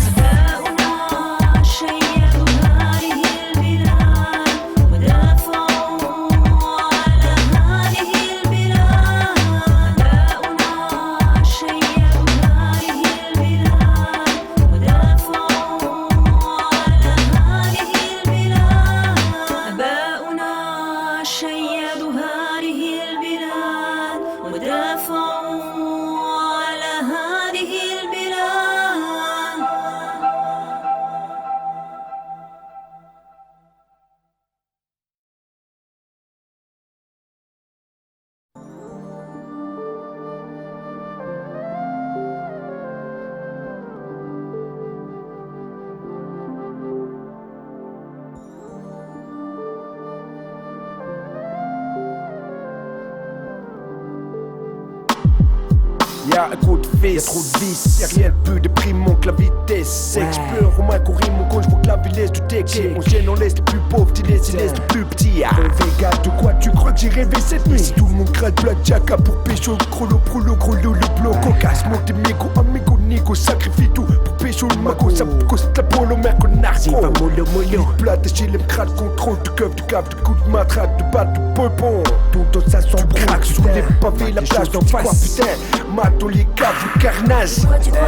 G: Y'a un coup de fils, y'a trop de vices, y'a rien de plus déprimant que la vitesse. Explore au moins courir mon con, j'vois que la ville est tout texte. On gêne, on laisse les plus pauvres, tu laisses les plus petits. Rêvé gars, de quoi tu crois que j'ai rêvé cette nuit? Si tout le monde crade black jacka pour pécho, chrono, prolo, grolo, le bloc. Casse, monte amigo, amigo, nico, sacrifie tout pour pécho le mago. Ça coste la polo, merco, narco. Va mollo, mollo. Plate, chez les crades, contrôle, tu cave, de coups de matraque, de batte, de pompon. Tout ça sent craque, sous les pavés, la place d'en face. Putain, mato les caves, le carnage.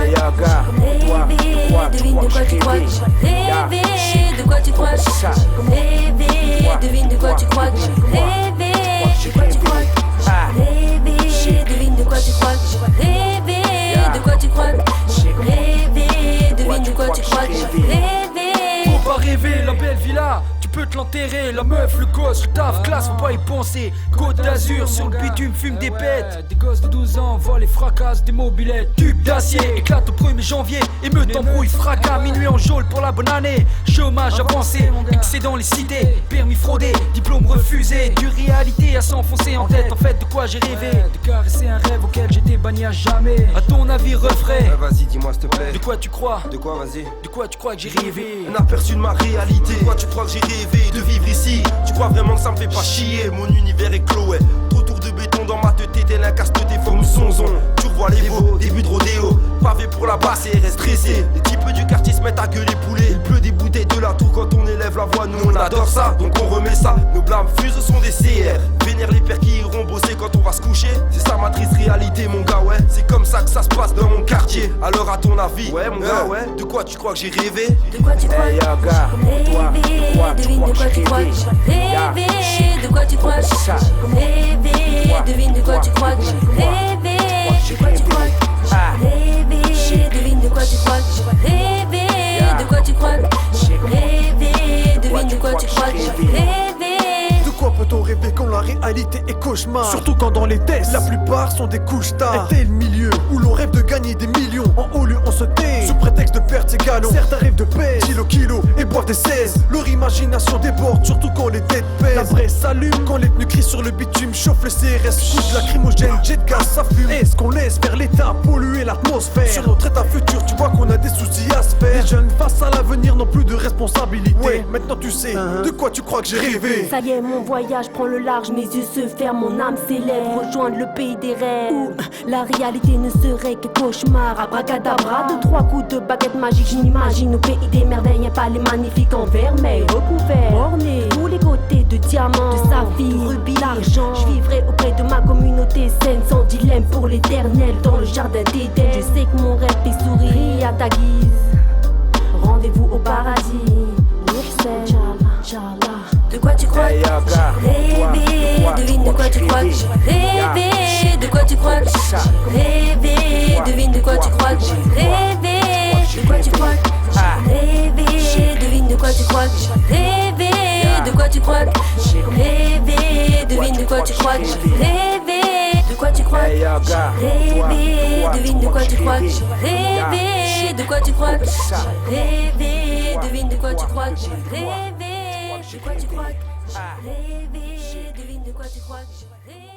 C: Hey
G: yaga, toi,
C: devine de quoi tu crois que j'ai rêvé. De quoi tu crois que j'ai rêvé. Devine de quoi tu crois que j'ai rêvé. De quoi tu crois que j'ai rêvé. Devine de quoi tu crois que j'ai rêvé. De quoi tu crois que j'ai rêvé. Devine de quoi tu crois que j'ai rêvé.
E: Faut pas rêver, la belle villa, tu peux te l'enterrer. La meuf, le gosse, le taf, classe, faut pas y penser. Côte d'Azur, sur le bitume, fume des pètes. Des gosses de 12 ans, voient les fracasses des mobilettes. Tube d'acier, éclate au 1er janvier. Émeute, embrouille, fracas, minuit en geôle pour la bonne année. Chômage avancé, excédant les cités. Permis fraudé, diplôme refusé. Du réalité à s'enfoncer en tête. En fait, de quoi j'ai rêvé? De caresser un rêve auquel j'étais banni à jamais. À ton avis, refrais?
F: Vas-y, dis-moi s'il te plaît.
E: De quoi tu crois?
F: De quoi, vas-y?
E: De quoi tu crois que j'ai rêvé?
F: Un aperçu de ma réalité. Toi tu crois que j'ai rêvé de vivre ici? Tu crois vraiment que ça me fait pas chier? Mon univers est cloué. Trop tour de béton dans ma tête, tel un casse de déforme sonzon. Tu revois les veaux, début de rodéo. Pavé pour la basse et reste stressé. Les types du quartier se mettent à gueuler poulet. Il pleut des bouteilles de la tour quand on élève la voix. Nous on adore ça, donc on remet ça. Nos blâmes fusent sont des CR. Vénère les pères qui iront bosser quand on va se coucher. C'est ça ma triste réalité mon gars, ouais. C'est comme ça que ça se passe dans mon quartier. Alors à ton avis, ouais mon gars, ouais. De quoi tu crois que j'ai rêvé?
C: De quoi tu crois que j'ai rêvé. Devine de quoi tu crois que j'ai rêvé. De quoi tu crois que j'ai rêvé. Devine de quoi tu crois que j'ai rêvé. De quoi tu crois que j'ai rêvé. Devine de quoi tu crois que j'ai rêvé. De quoi tu crois que j'ai rêvé. Devine de quoi tu crois que j'ai rêvé.
B: De quoi peut-on rêver quand la réalité est cauchemar? Surtout quand dans les tests, la plupart sont des couches tard. Et tel milieu où l'on rêve de gagner des millions. En haut lieu on se tait, sous prétexte de perdre ses galons. Certains rêvent de paix, kilo, et boivent des 16. Leur imagination déborde, surtout quand les têtes pèsent. La vraie s'allume quand les pneus crient sur le bitume. Chauffe le CRS, fout de lacrymogène, jet de gaz, ça fume. Est-ce qu'on laisse faire l'état polluer l'atmosphère? Sur notre état futur, tu vois qu'on a des soucis à se faire. Les jeunes face à l'avenir n'ont plus de responsabilité. Ouais, maintenant tu sais de quoi tu crois que j'ai rêvé.
C: Ça y est, mon voyage prend le large, mes yeux se ferment, mon âme s'élève. Rejoindre le pays des rêves où la réalité ne serait que cauchemar. Abracadabra, de 3 coups de baguette magique. Je m'imagine au pays des merveilles, un palais magnifique en vermeil recouvert, orné de tous les côtés de diamants, de saphir, de rubis, d'argent. Je vivrai auprès de ma communauté saine, sans dilemme pour l'éternel, dans le jardin d'Éden. Je sais que mon rêve fait sourire à ta guise. Rendez-vous au paradis. De quoi tu crois que j'ai rêvé? Devine de quoi tu crois que j'ai rêvé? De quoi tu crois que j'ai rêvé? Devine de quoi tu crois que j'ai rêvé? De quoi tu crois que j'ai rêvé? Devine de quoi tu crois que j'ai rêvé? De quoi tu crois que j'ai rêvé? Devine de quoi tu crois que j'ai rêvé? De quoi tu crois que j'ai rêvé? Devine de quoi tu crois que j'ai rêvé? De quoi tu crois que j'ai rêvé? Devine de quoi tu crois que j'ai rêvé? De quoi tu crois que j'ai rêvé? Devine de quoi tu crois que j'ai rêvé?